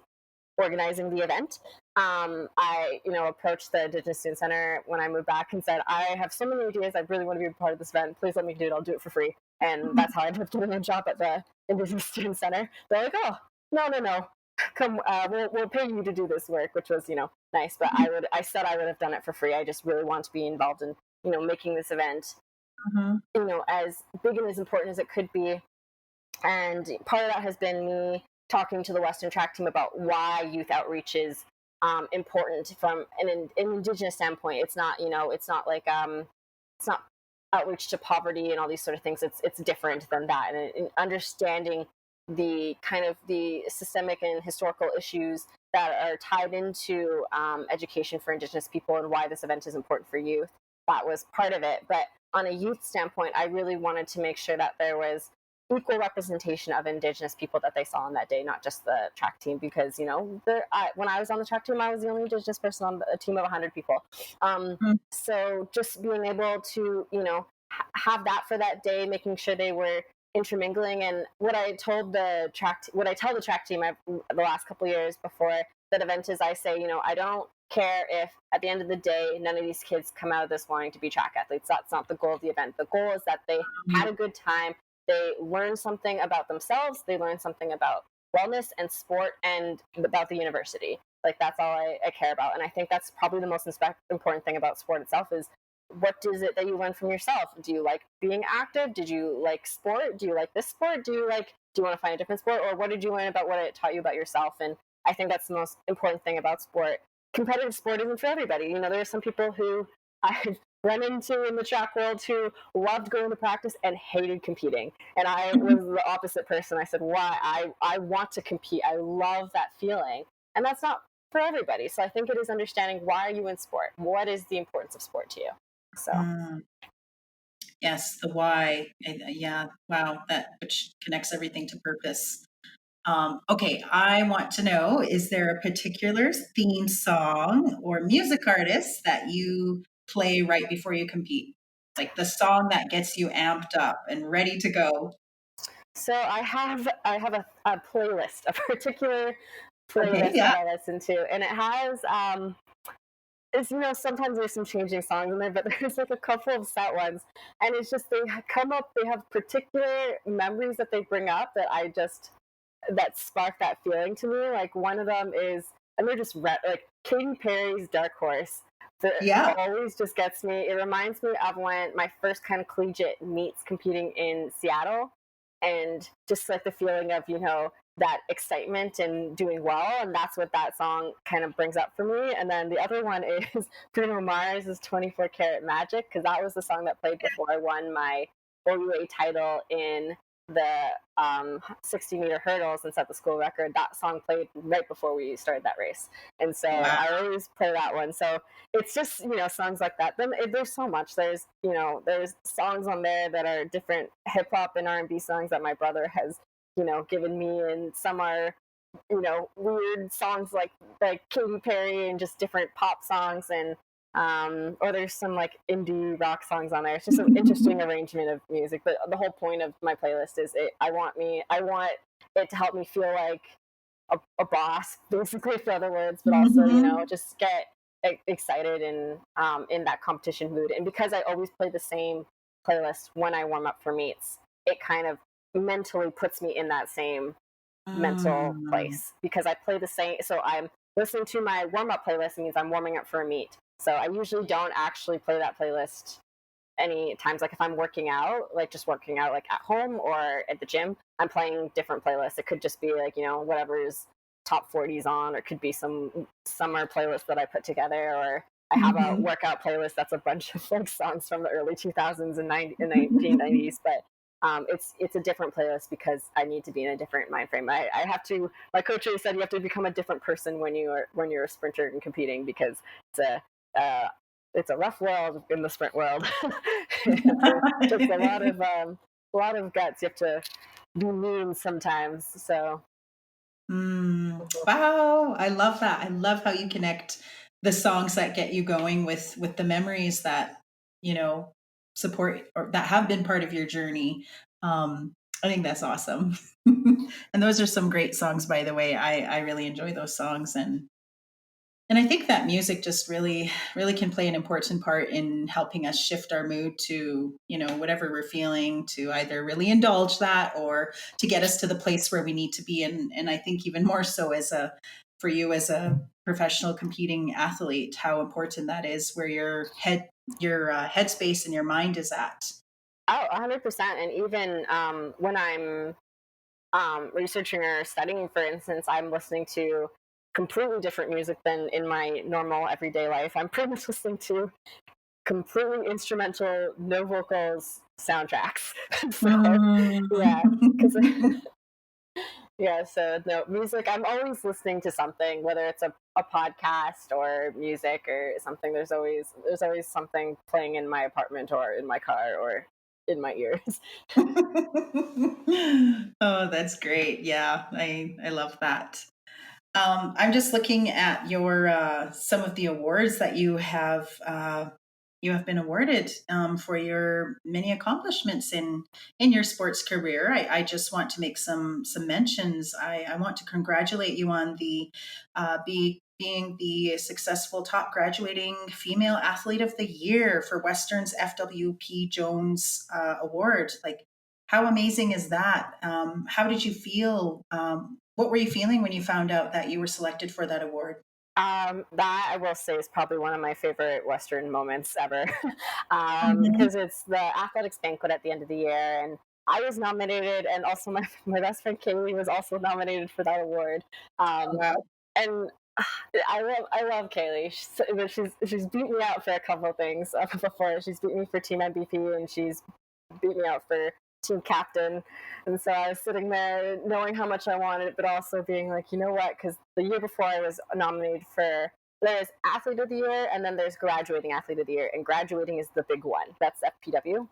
Speaker 2: the event. I, approached the Indigenous Student Center when I moved back and said, I have so many ideas. I really want to be a part of this event. Please let me do it. I'll do it for free. And that's how I ended up getting a job at the Indigenous Student Center. They're like, oh, no, no, no. Come, we'll pay you to do this work, which was, nice. But I said I would have done it for free. I just really want to be involved in, making this event,
Speaker 1: Mhm.
Speaker 2: as big and as important as it could be. And part of that has been me talking to the Western Track team about why youth outreach is important from an Indigenous standpoint. It's not, it's not outreach to poverty and all these sort of things. It's different than that, and understanding the kind of the systemic and historical issues that are tied into education for Indigenous people and why this event is important for youth. That was part of it, but on a youth standpoint, I really wanted to make sure that there was equal representation of Indigenous people that they saw on that day, not just the track team. Because when I was on the track team, I was the only Indigenous person on a team of 100 people.
Speaker 1: Mhm.
Speaker 2: So just being able to have that for that day, making sure they were intermingling. And what I tell the track team the last couple of years before that event is, I say, I don't care if at the end of the day none of these kids come out of this wanting to be track athletes. That's not the goal of the event. The goal is that they had a good time, they learn something about themselves, they learn something about wellness and sport and about the university. Like that's all I care about. And I think that's probably the most important thing about sport itself is what is it that you learn from yourself? Do you like being active? Did you like sport? Do you like this sport? Do you want to find a different sport? Or what did you learn about what it taught you about yourself? And I think that's the most important thing about sport. Competitive sport isn't for everybody. There are some people who I've run into in the track world who loved going to practice and hated competing. And I was the opposite person. I said, why? I want to compete. I love that feeling. And that's not for everybody. So I think it is understanding, why are you in sport? What is the importance of sport to you? So
Speaker 1: Mm. Yes, the why. Yeah, wow, that which connects everything to purpose. Okay, I want to know, is there a particular theme song or music artist that you play right before you compete? Like the song that gets you amped up and ready to go.
Speaker 2: So I have a playlist, a particular
Speaker 1: Okay,
Speaker 2: playlist
Speaker 1: yeah.
Speaker 2: that I listen to, and it has it's sometimes there's some changing songs in there, but there's like a couple of set ones, and it's just they have particular memories that they bring up that spark that feeling to me. Like one of them is, and they're just like Katy Perry's Dark Horse. That
Speaker 1: Yeah.
Speaker 2: always just gets me. It reminds me of when my first kind of collegiate meets competing in Seattle, and just like the feeling of that excitement and doing well, and that's what that song kind of brings up for me. And then the other one is Bruno Mars' 24 Karat Magic, because that was the song that played before I won my OUA title in the 60-meter hurdles and set the school record. That song played right before we started that race, and so
Speaker 1: Wow.
Speaker 2: I always play that one. So it's just songs like that. Then there's so much. There's songs on there that are different hip hop and R&B songs that my brother has given me, and some are weird songs like Katy Perry and just different pop songs, and or there's some like indie rock songs on there. It's just an interesting arrangement of music. But the whole point of my playlist is I want it to help me feel like a boss, basically, for other words, but also
Speaker 1: Mhm.
Speaker 2: just get excited and in that competition mood. And because I always play the same playlist when I warm up for meets, it kind of mentally puts me in that same mental
Speaker 1: Mm.
Speaker 2: place, because I play the same. So I'm listening to my warm up playlist, means I'm warming up for a meet. So I usually don't actually play that playlist any times. Like if I'm working out, like just working out like at home or at the gym, I'm playing different playlists. It could just be like, whatever's top 40s on, or it could be some summer playlist that I put together, or I have a
Speaker 1: Mhm.
Speaker 2: workout playlist that's a bunch of like songs from the early 2000s and 1990s. But it's a different playlist because I need to be in a different mind frame. I have to. My coach always said you have to become a different person when you're a sprinter and competing, because it's a rough world in the sprint world. It's a lot of guts. You have to be mean sometimes. So
Speaker 1: Wow, I love that. I love how you connect the songs that get you going with the memories that, you know, support or that have been part of your journey. I think that's awesome. And those are some great songs, by the way. I really enjoy those songs, and I think that music just really can play an important part in helping us shift our mood to, whatever we're feeling, to either really indulge that or to get us to the place where we need to be. And I think even more so for you as a professional competing athlete, how important that is, where your headspace and your mind is at.
Speaker 2: 100%. And even when I'm researching or studying, for instance, I'm listening to completely different music than in my normal everyday life. I'm pretty much listening to completely instrumental, no vocals soundtracks. So yeah, because
Speaker 1: Mm.
Speaker 2: yeah, so no music. I'm always listening to something, whether it's a podcast or music or something. There's always something playing in my apartment or in my car or in my ears.
Speaker 1: Oh, that's great. Yeah, I love that. I'm just looking at your some of the awards that you have been awarded for your many accomplishments in your sports career. I just want to make some mentions. I want to congratulate you on the being the successful top graduating female athlete of the year for Western's FWP Jones Award. Like, how amazing is that? How did you feel? What were you feeling when you found out that you were selected for that award?
Speaker 2: That I will say is probably one of my favorite Western moments ever,
Speaker 1: Mhm.
Speaker 2: because it's the athletics banquet at the end of the year, and I was nominated, and also my best friend Kaylee was also nominated for that award.
Speaker 1: Oh,
Speaker 2: Um,
Speaker 1: wow.
Speaker 2: and I love Kaylee. She's beat me out for a couple of things before. She's beat me for team MVP, and she's beat me out for team captain. And so I was sitting there knowing how much I wanted it, but also being like, you know what? Because the year before I was nominated for, there's athlete of the year and then there's graduating athlete of the year, and graduating is the big one. That's FPW.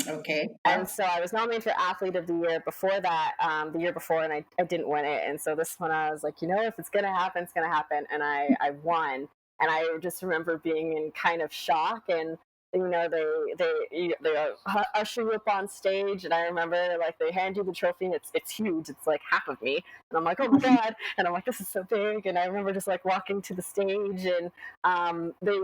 Speaker 1: Okay.
Speaker 2: And
Speaker 1: Wow.
Speaker 2: so I was nominated for Athlete of the Year before that, the year before, and I didn't win it. And so this one, I was like, if it's going to happen, it's going to happen. And I won. And I just remember being in kind of shock. And they usher you up on stage, and I remember like they hand you the trophy, and it's huge. It's like half of me, and I'm like, oh my god, and I'm like, this is so big. And I remember just like walking to the stage, and they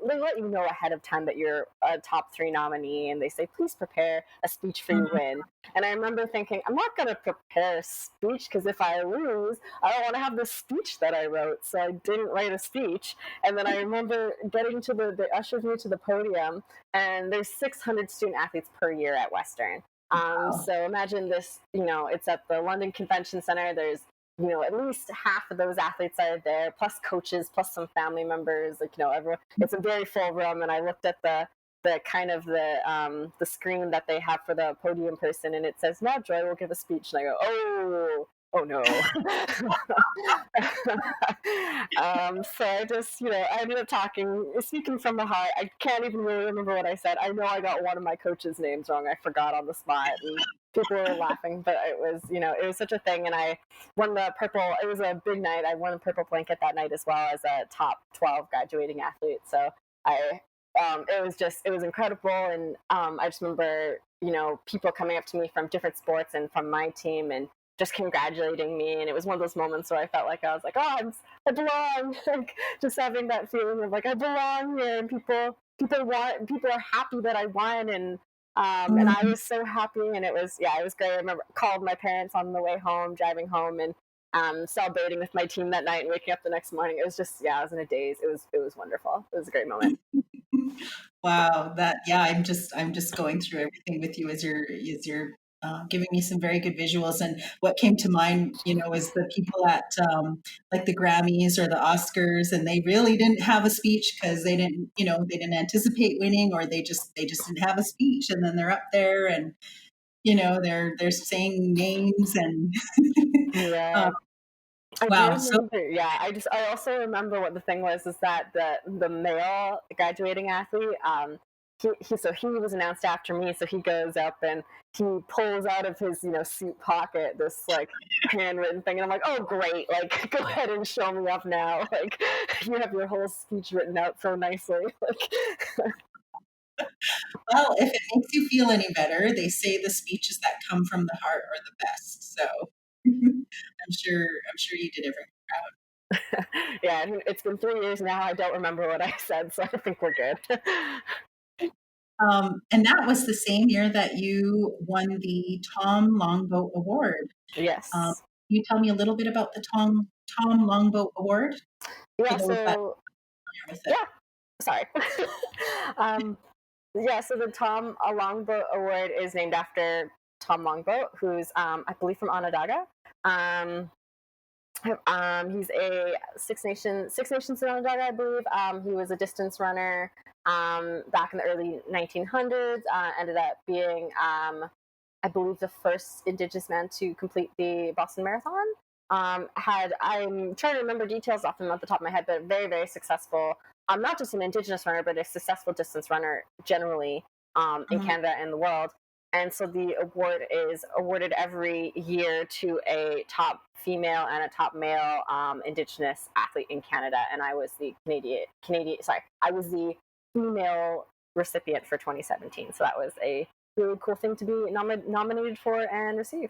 Speaker 2: let you know ahead of time that you're a top 3 nominee, and they say, please prepare a speech for your win. And I remember thinking, I'm not going to prepare a speech because if I lose, I don't want to have this speech that I wrote. So I didn't write a speech. And then I remember getting to they ushered me to the podium, and there's 600 student athletes per year at Western.
Speaker 1: Wow.
Speaker 2: So imagine this, it's at the London Convention Center. There's at least half of those athletes are there, plus coaches, plus some family members. Like, everyone. It's a very full room, and I looked at the kind of the screen that they have for the podium person, and it says, now Joy will give a speech. And I go, oh no. So I just, I ended up speaking from the heart. I can't even really remember what I said. I know I got one of my coach's names wrong. I forgot on the spot, and people were laughing, but it was such a thing. And I won it was a big night. I won a purple blanket that night as well as a top 12 graduating athlete. So it was incredible. And I just remember, people coming up to me from different sports and from my team and just congratulating me. And it was one of those moments where I felt like I was like, oh, I belong. Like just having that feeling of like, I belong here, and people are happy that I won. And I was so happy, and it was great. I remember called my parents on the way home, driving home, and celebrating with my team that night and waking up the next morning. It was just, I was in a daze. It was wonderful. It was a great moment.
Speaker 1: Wow, I'm just going through everything with you as you're giving me some very good visuals. And what came to mind, is the people at like the Grammys or the Oscars, and they really didn't have a speech because they didn't anticipate winning, or they just didn't have a speech, and then they're up there and they're saying names and uh,
Speaker 2: Yeah. I do
Speaker 1: wow. So
Speaker 2: remember. Yeah, I also remember what the thing was is that the male graduating athlete, he was announced after me, so he goes up and he pulls out of his suit pocket this like handwritten thing, and I'm like, oh great, like go ahead and show me up now, like you have your whole speech written out so nicely, like
Speaker 1: well, if it makes you feel any better, they say the speeches that come from the heart are the best. So I'm sure you did everything proud.
Speaker 2: yeah, it's been 3 years now. I don't remember what I said, so I think we're good.
Speaker 1: And that was the same year that you won the Tom Longboat Award. Um,
Speaker 2: Yes.
Speaker 1: can you tell me a little bit about the Tom Longboat Award for
Speaker 2: Yeah.
Speaker 1: those that
Speaker 2: So
Speaker 1: are with it?
Speaker 2: yeah. Sorry. um, yeah. So the Tom Longboat Award is named after Tom Longboat, who's I believe from Onondaga. Um, he's a Six Nations in Onondaga, I believe. He was a distance runner back in the early 1900s. Ended up being, I believe, the first Indigenous man to complete the Boston Marathon. I'm trying to remember details off the top of my head, but very, very successful. Not just an Indigenous runner, but a successful distance runner generally in
Speaker 1: Uh-huh.
Speaker 2: Canada and the world. And so the award is awarded every year to a top female and a top male Indigenous athlete in Canada. And I was the I was the female recipient for 2017. So that was a really cool thing to be nominated for and receive.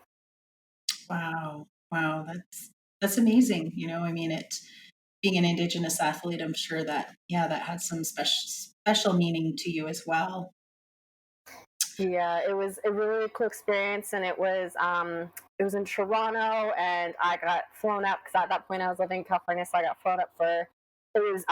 Speaker 1: Wow, wow, that's amazing. I mean, being an Indigenous athlete, I'm sure that that had some special meaning to you as well.
Speaker 2: Yeah, it was a really cool experience, and it was in Toronto, and I got flown up because at that point I was living in California, so I got flown up for. It was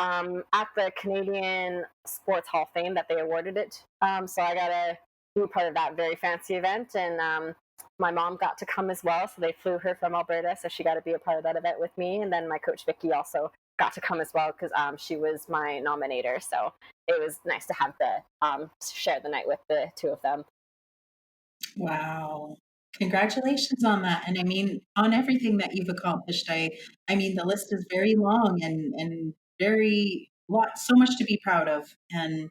Speaker 2: at the Canadian Sports Hall of Fame that they awarded it. So I got to be part of that very fancy event, and my mom got to come as well. So they flew her from Alberta, so she got to be a part of that event with me. And then my coach Vicky also got to come as well because she was my nominator. So it was nice to have the share the night with the two of them.
Speaker 1: Wow. Congratulations on that. And I mean, on everything that you've accomplished. I mean, the list is very long and very so much to be proud of. And,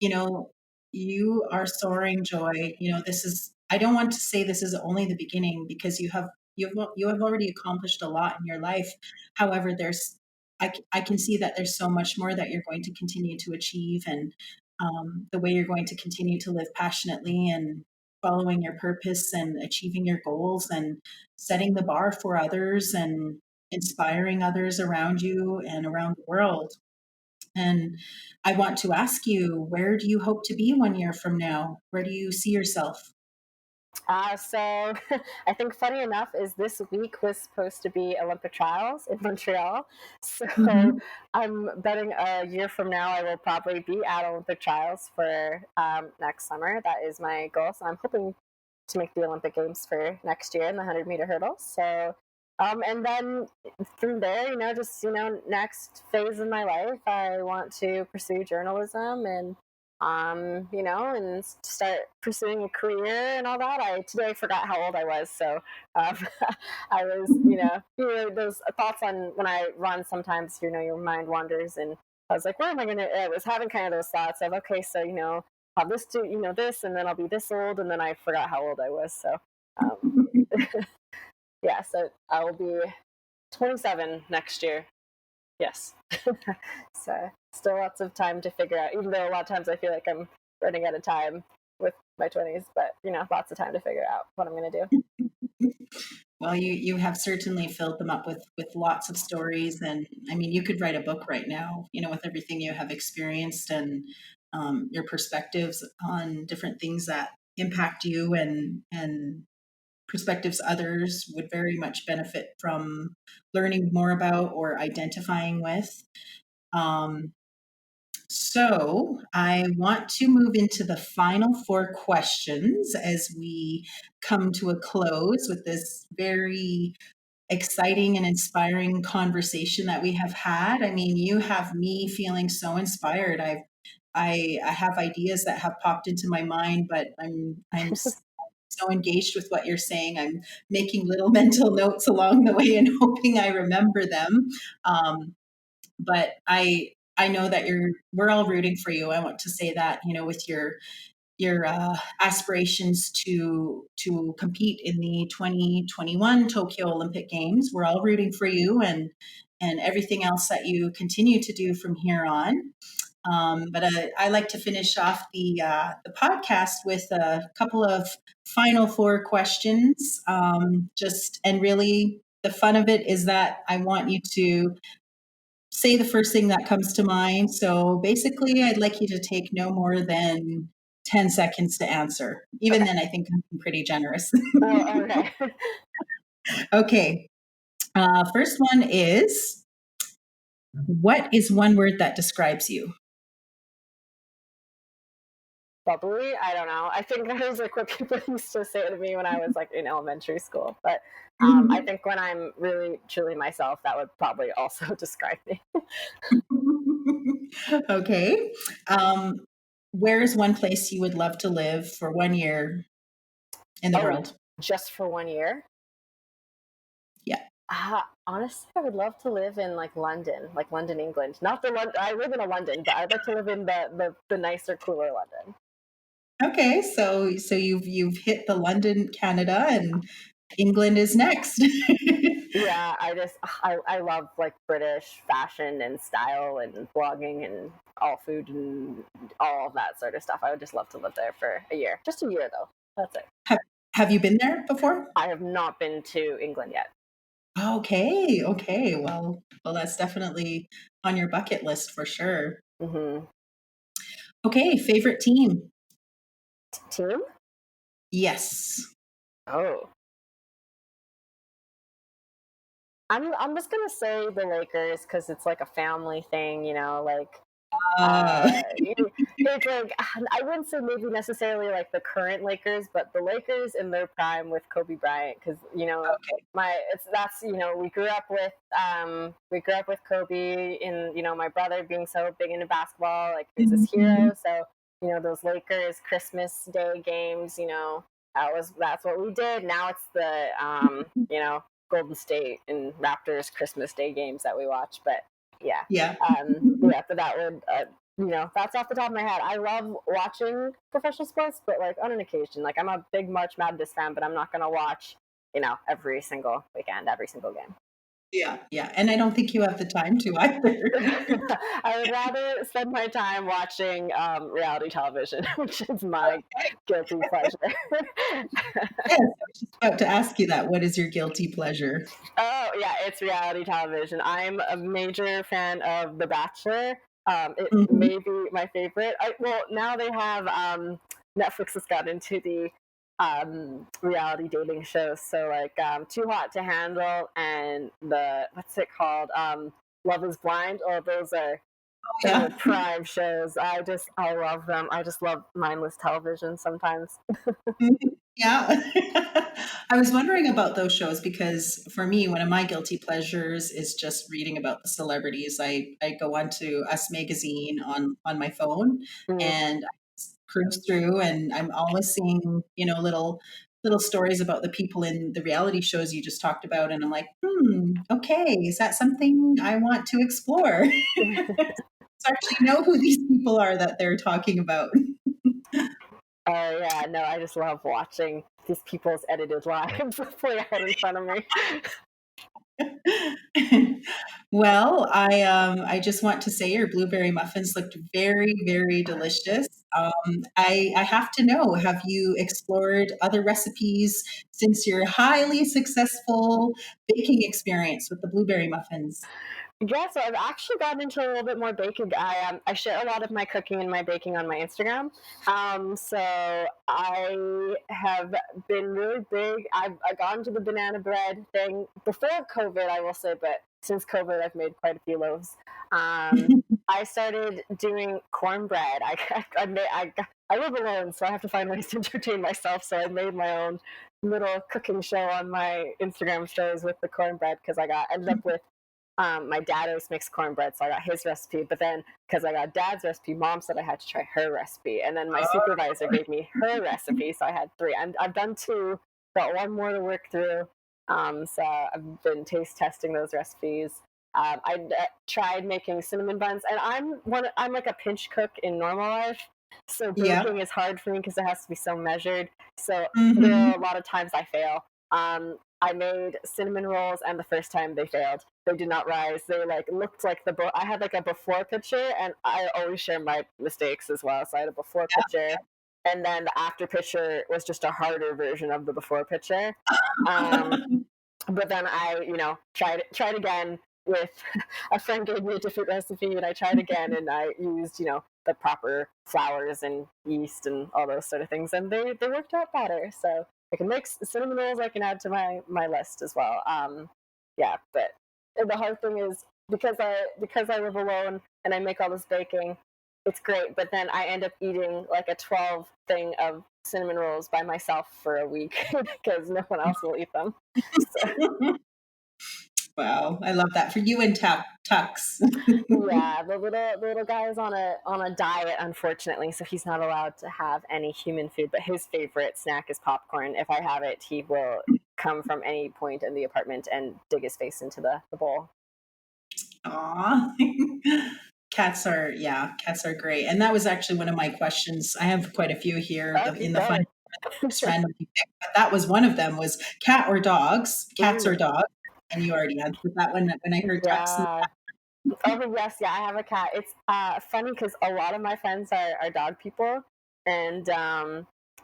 Speaker 1: you know, You are soaring, Joy. This is, I don't want to say this is only the beginning, because you have already accomplished a lot in your life. However, I can see that there's so much more that you're going to continue to achieve, and the way you're going to continue to live passionately and following your purpose and achieving your goals and setting the bar for others and inspiring others around you and around the world. And I want to ask you, where do you hope to be 1 year from now? Where do you see yourself?
Speaker 2: So I think funny enough is this week was supposed to be Olympic trials in Montreal. So
Speaker 1: Hmm.
Speaker 2: I'm betting a year from now I will probably be at Olympic trials for next summer. That is my goal. So I'm hoping to make the Olympic Games for next year in the 100-meter hurdle. So and then from there, just next phase of my life, I want to pursue journalism and and start pursuing a career and all that. I today forgot how old I was, so um, I was, those thoughts on when I run. Sometimes, your mind wanders, and I was like, where am I gonna? I was having kind of those thoughts of, okay, so I'll this do, this, and then I'll be this old, and then I forgot how old I was. So, um, yeah, so I will be 27 next year. Yes. So still lots of time to figure out, even though a lot of times I feel like I'm running out of time with my 20s, but lots of time to figure out what I'm going to do.
Speaker 1: Well, you have certainly filled them up with lots of stories, and I mean, you could write a book right now. With everything you have experienced and your perspectives on different things that impact you, and perspectives others would very much benefit from learning more about or identifying with. Um, So I want to move into the final four questions as we come to a close with this very exciting and inspiring conversation that we have had. I mean, you have me feeling so inspired. I have ideas that have popped into my mind, but I'm so engaged with what you're saying. I'm making little mental notes along the way and hoping I remember them. But I know that we're all rooting for you. I want to say that, with your aspirations to compete in the 2021 Tokyo Olympic Games. We're all rooting for you, and everything else that you continue to do from here on. But I like to finish off the podcast with a couple of final four questions. Just and really, the fun of it is that I want you to say the first thing that comes to mind. So basically, I'd like you to take no more than 10 seconds to answer. Even
Speaker 2: Okay.
Speaker 1: then, I think I'm pretty generous.
Speaker 2: Oh, okay.
Speaker 1: Okay. First one is, what is one word that describes you?
Speaker 2: Bubbly. I don't know. I think that was like what people used to say to me when I was like in elementary school. But I think when I'm really truly myself, that would probably also describe me.
Speaker 1: Okay. Um, where is one place you would love to live for 1 year in the
Speaker 2: Oh,
Speaker 1: world?
Speaker 2: just for 1 year.
Speaker 1: Yeah.
Speaker 2: Honestly, I would love to live in like London, England. Not the London. I live in a London, but I'd like to live in the nicer, cooler London.
Speaker 1: Okay. So you've hit the London, Canada, and England is next.
Speaker 2: Yeah, I love like British fashion and style and blogging and all food and all of that sort of stuff. I would just love to live there for a year, just a year though. That's it.
Speaker 1: have, have you been there before?
Speaker 2: I have not been to England yet.
Speaker 1: Okay, okay. Well, that's definitely on your bucket list for sure.
Speaker 2: Hmm.
Speaker 1: Okay, favorite team?
Speaker 2: Team?
Speaker 1: Yes.
Speaker 2: Oh, I'm just gonna say the Lakers because it's like a family thing, like
Speaker 1: Uh,
Speaker 2: it's like I wouldn't say maybe necessarily like the current Lakers, but the Lakers in their prime with Kobe Bryant, because
Speaker 1: okay.
Speaker 2: my it's that's we grew up with Kobe, and my brother being so big into basketball, like he's his
Speaker 1: Mhm.
Speaker 2: hero. So those Lakers Christmas Day games, that's what we did. Now it's the Golden State and Raptors Christmas Day games that we watch, but yeah.
Speaker 1: Yeah.
Speaker 2: Yeah, but that would that's off the top of my head. I love watching professional sports, but like on an occasion, like I'm a big March Madness fan, but I'm not going to watch, every single weekend, every single game.
Speaker 1: Yeah, yeah. And I don't think you have the time to either.
Speaker 2: I would rather spend my time watching reality television, which is my guilty pleasure.
Speaker 1: Yes, I was just about to ask you that. What is your guilty pleasure?
Speaker 2: Oh yeah, it's reality television. I'm a major fan of The Bachelor. It
Speaker 1: Mhm.
Speaker 2: may be my favorite. Well, now they have Netflix has got into the reality dating shows. So like Too Hot to Handle and the what's it called? Love Is Blind. Oh, those are
Speaker 1: Yeah.
Speaker 2: prime shows. I love them. I just love mindless television sometimes.
Speaker 1: Mhm. Yeah. I was wondering about those shows because for me, one of my guilty pleasures is just reading about the celebrities. I go onto Us Magazine on my phone
Speaker 2: Mm.
Speaker 1: and I just cruise through and I'm always seeing, little stories about the people in the reality shows you just talked about. And I'm like, okay, is that something I want to explore? To actually know who these people are that they're talking about.
Speaker 2: Oh yeah, no, I just love watching these people's edited lives play out in front of me.
Speaker 1: Well, I just want to say your blueberry muffins looked very, very delicious. I have to know, have you explored other recipes since your highly successful baking experience with the blueberry muffins?
Speaker 2: Yeah, so I've actually gotten into a little bit more baking. I share a lot of my cooking and my baking on my Instagram. So I have been really big. I got into the banana bread thing before COVID, I will say, but since COVID, I've made quite a few loaves. I started doing cornbread. I live alone, so I have to find ways to entertain myself. So I made my own little cooking show on my Instagram stories with the cornbread because ended up with my dad always makes cornbread, so I got his recipe. But then, because I got dad's recipe, mom said I had to try her recipe, and then my supervisor gave me her recipe, so I had three. I've done two, got one more to work through. So I've been taste testing those recipes. I tried making cinnamon buns, and I'm like a pinch cook in normal life, so
Speaker 1: Yeah.
Speaker 2: baking is hard for me because it has to be so measured. So there
Speaker 1: Mhm.
Speaker 2: are a lot of times I fail. I made cinnamon rolls, and the first time they failed. They did not rise. They like looked like I had like a before picture, and I always share my mistakes as well. So I had a before picture, and then the after picture was just a harder version of the before picture. Um, but then I tried again with a friend gave me a different recipe, and I tried again, and I used the proper flours and yeast and all those sort of things, and they worked out better. So I can make cinnamon rolls. I can add to my list as well. Yeah, but the hard thing is because I live alone and I make all this baking, it's great. But then I end up eating like a 12 thing of cinnamon rolls by myself for a week because no one else will eat them. So,
Speaker 1: Wow, I love that for you and Tux.
Speaker 2: yeah, the little guy is on a diet, unfortunately, so he's not allowed to have any human food. But his favorite snack is popcorn. If I have it, he will come from any point in the apartment and dig his face into the bowl.
Speaker 1: Aw. Cats are great. And that was actually one of my questions. I have quite a few here
Speaker 2: Oh, keep
Speaker 1: in the fun
Speaker 2: going.
Speaker 1: just randomly picked, but that was one of them was cat or dogs, cats or
Speaker 2: Ooh,
Speaker 1: dogs. And you already answered that one when I heard Tux.
Speaker 2: yeah. Oh yes, yeah, I have a cat. It's funny because a lot of my friends are dog people, and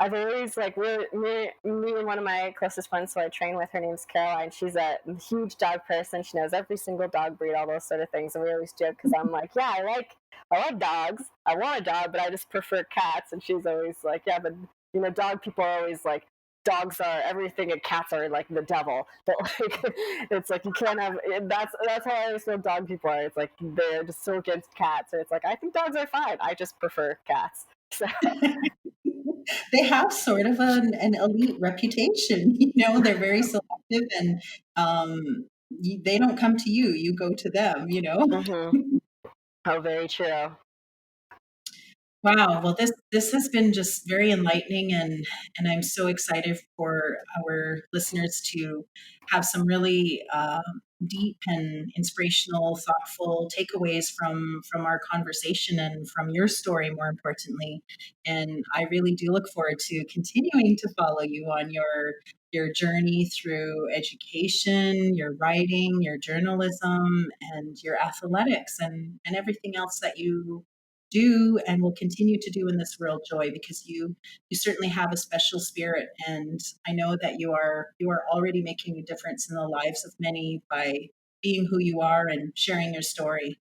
Speaker 2: I've always like me and one of my closest friends who I train with. Her name's Caroline. She's a huge dog person. She knows every single dog breed, all those sort of things. And we always joke because I'm like, yeah, I like dogs. I want a dog, but I just prefer cats. And she's always like, yeah, but dog people are always like dogs are everything and cats are like the devil. But like it's like you can't have that's how I always feel dog people are. It's like they're just so against cats. And it's like I think dogs are fine. I just prefer cats. So
Speaker 1: They have sort of an elite reputation. They're very selective and they don't come to you, you go to them.
Speaker 2: mm-hmm. Oh, very true.
Speaker 1: Wow. Well, this has been just very enlightening, and I'm so excited for our listeners to have some really deep and inspirational, thoughtful takeaways from our conversation and from your story, more importantly. And I really do look forward to continuing to follow you on your journey through education, your writing, your journalism, and your athletics, and everything else that you do and will continue to do in this world, Joy, because you certainly have a special spirit, and I know that you are already making a difference in the lives of many by being who you are and sharing your story.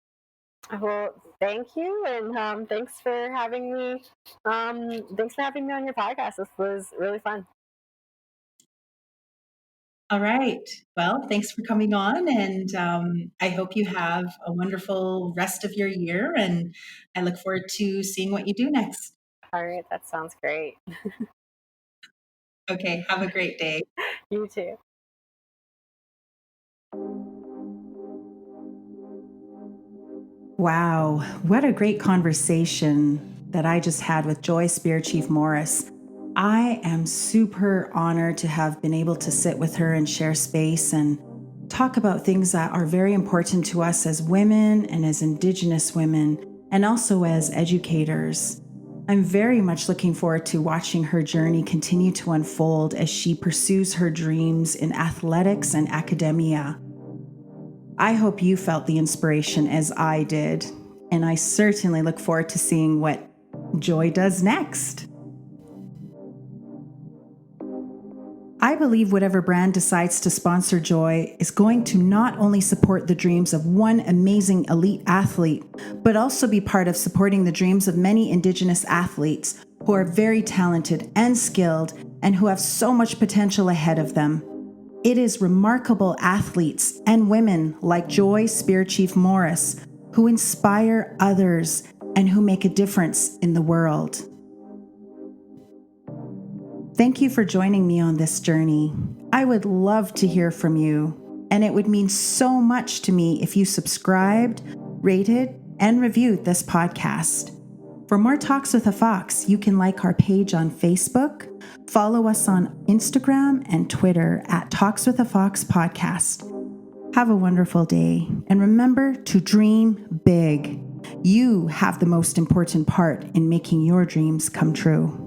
Speaker 2: Well, thank you, and thanks for having me. Thanks for having me on your podcast. This was really fun.
Speaker 1: All right. Well, thanks for coming on, and I hope you have a wonderful rest of your year. And I look forward to seeing what you do next.
Speaker 2: All right, that sounds great.
Speaker 1: Okay. Have a great day.
Speaker 2: You too.
Speaker 1: Wow, what a great conversation that I just had with Joy SpearChief-Morris. I am super honored to have been able to sit with her and share space and talk about things that are very important to us as women and as Indigenous women, and also as educators. I'm very much looking forward to watching her journey continue to unfold as she pursues her dreams in athletics and academia. I hope you felt the inspiration as I did, and I certainly look forward to seeing what Joy does next. I believe whatever brand decides to sponsor Joy is going to not only support the dreams of one amazing elite athlete, but also be part of supporting the dreams of many Indigenous athletes who are very talented and skilled and who have so much potential ahead of them. It is remarkable athletes and women like Joy SpearChief-Morris who inspire others and who make a difference in the world. Thank you for joining me on this journey. I would love to hear from you, and it would mean so much to me if you subscribed, rated, and reviewed this podcast. For more Talks with a Fox, you can like our page on Facebook, follow us on Instagram and Twitter at Talks with a Fox Podcast. Have a wonderful day, and remember to dream big. You have the most important part in making your dreams come true.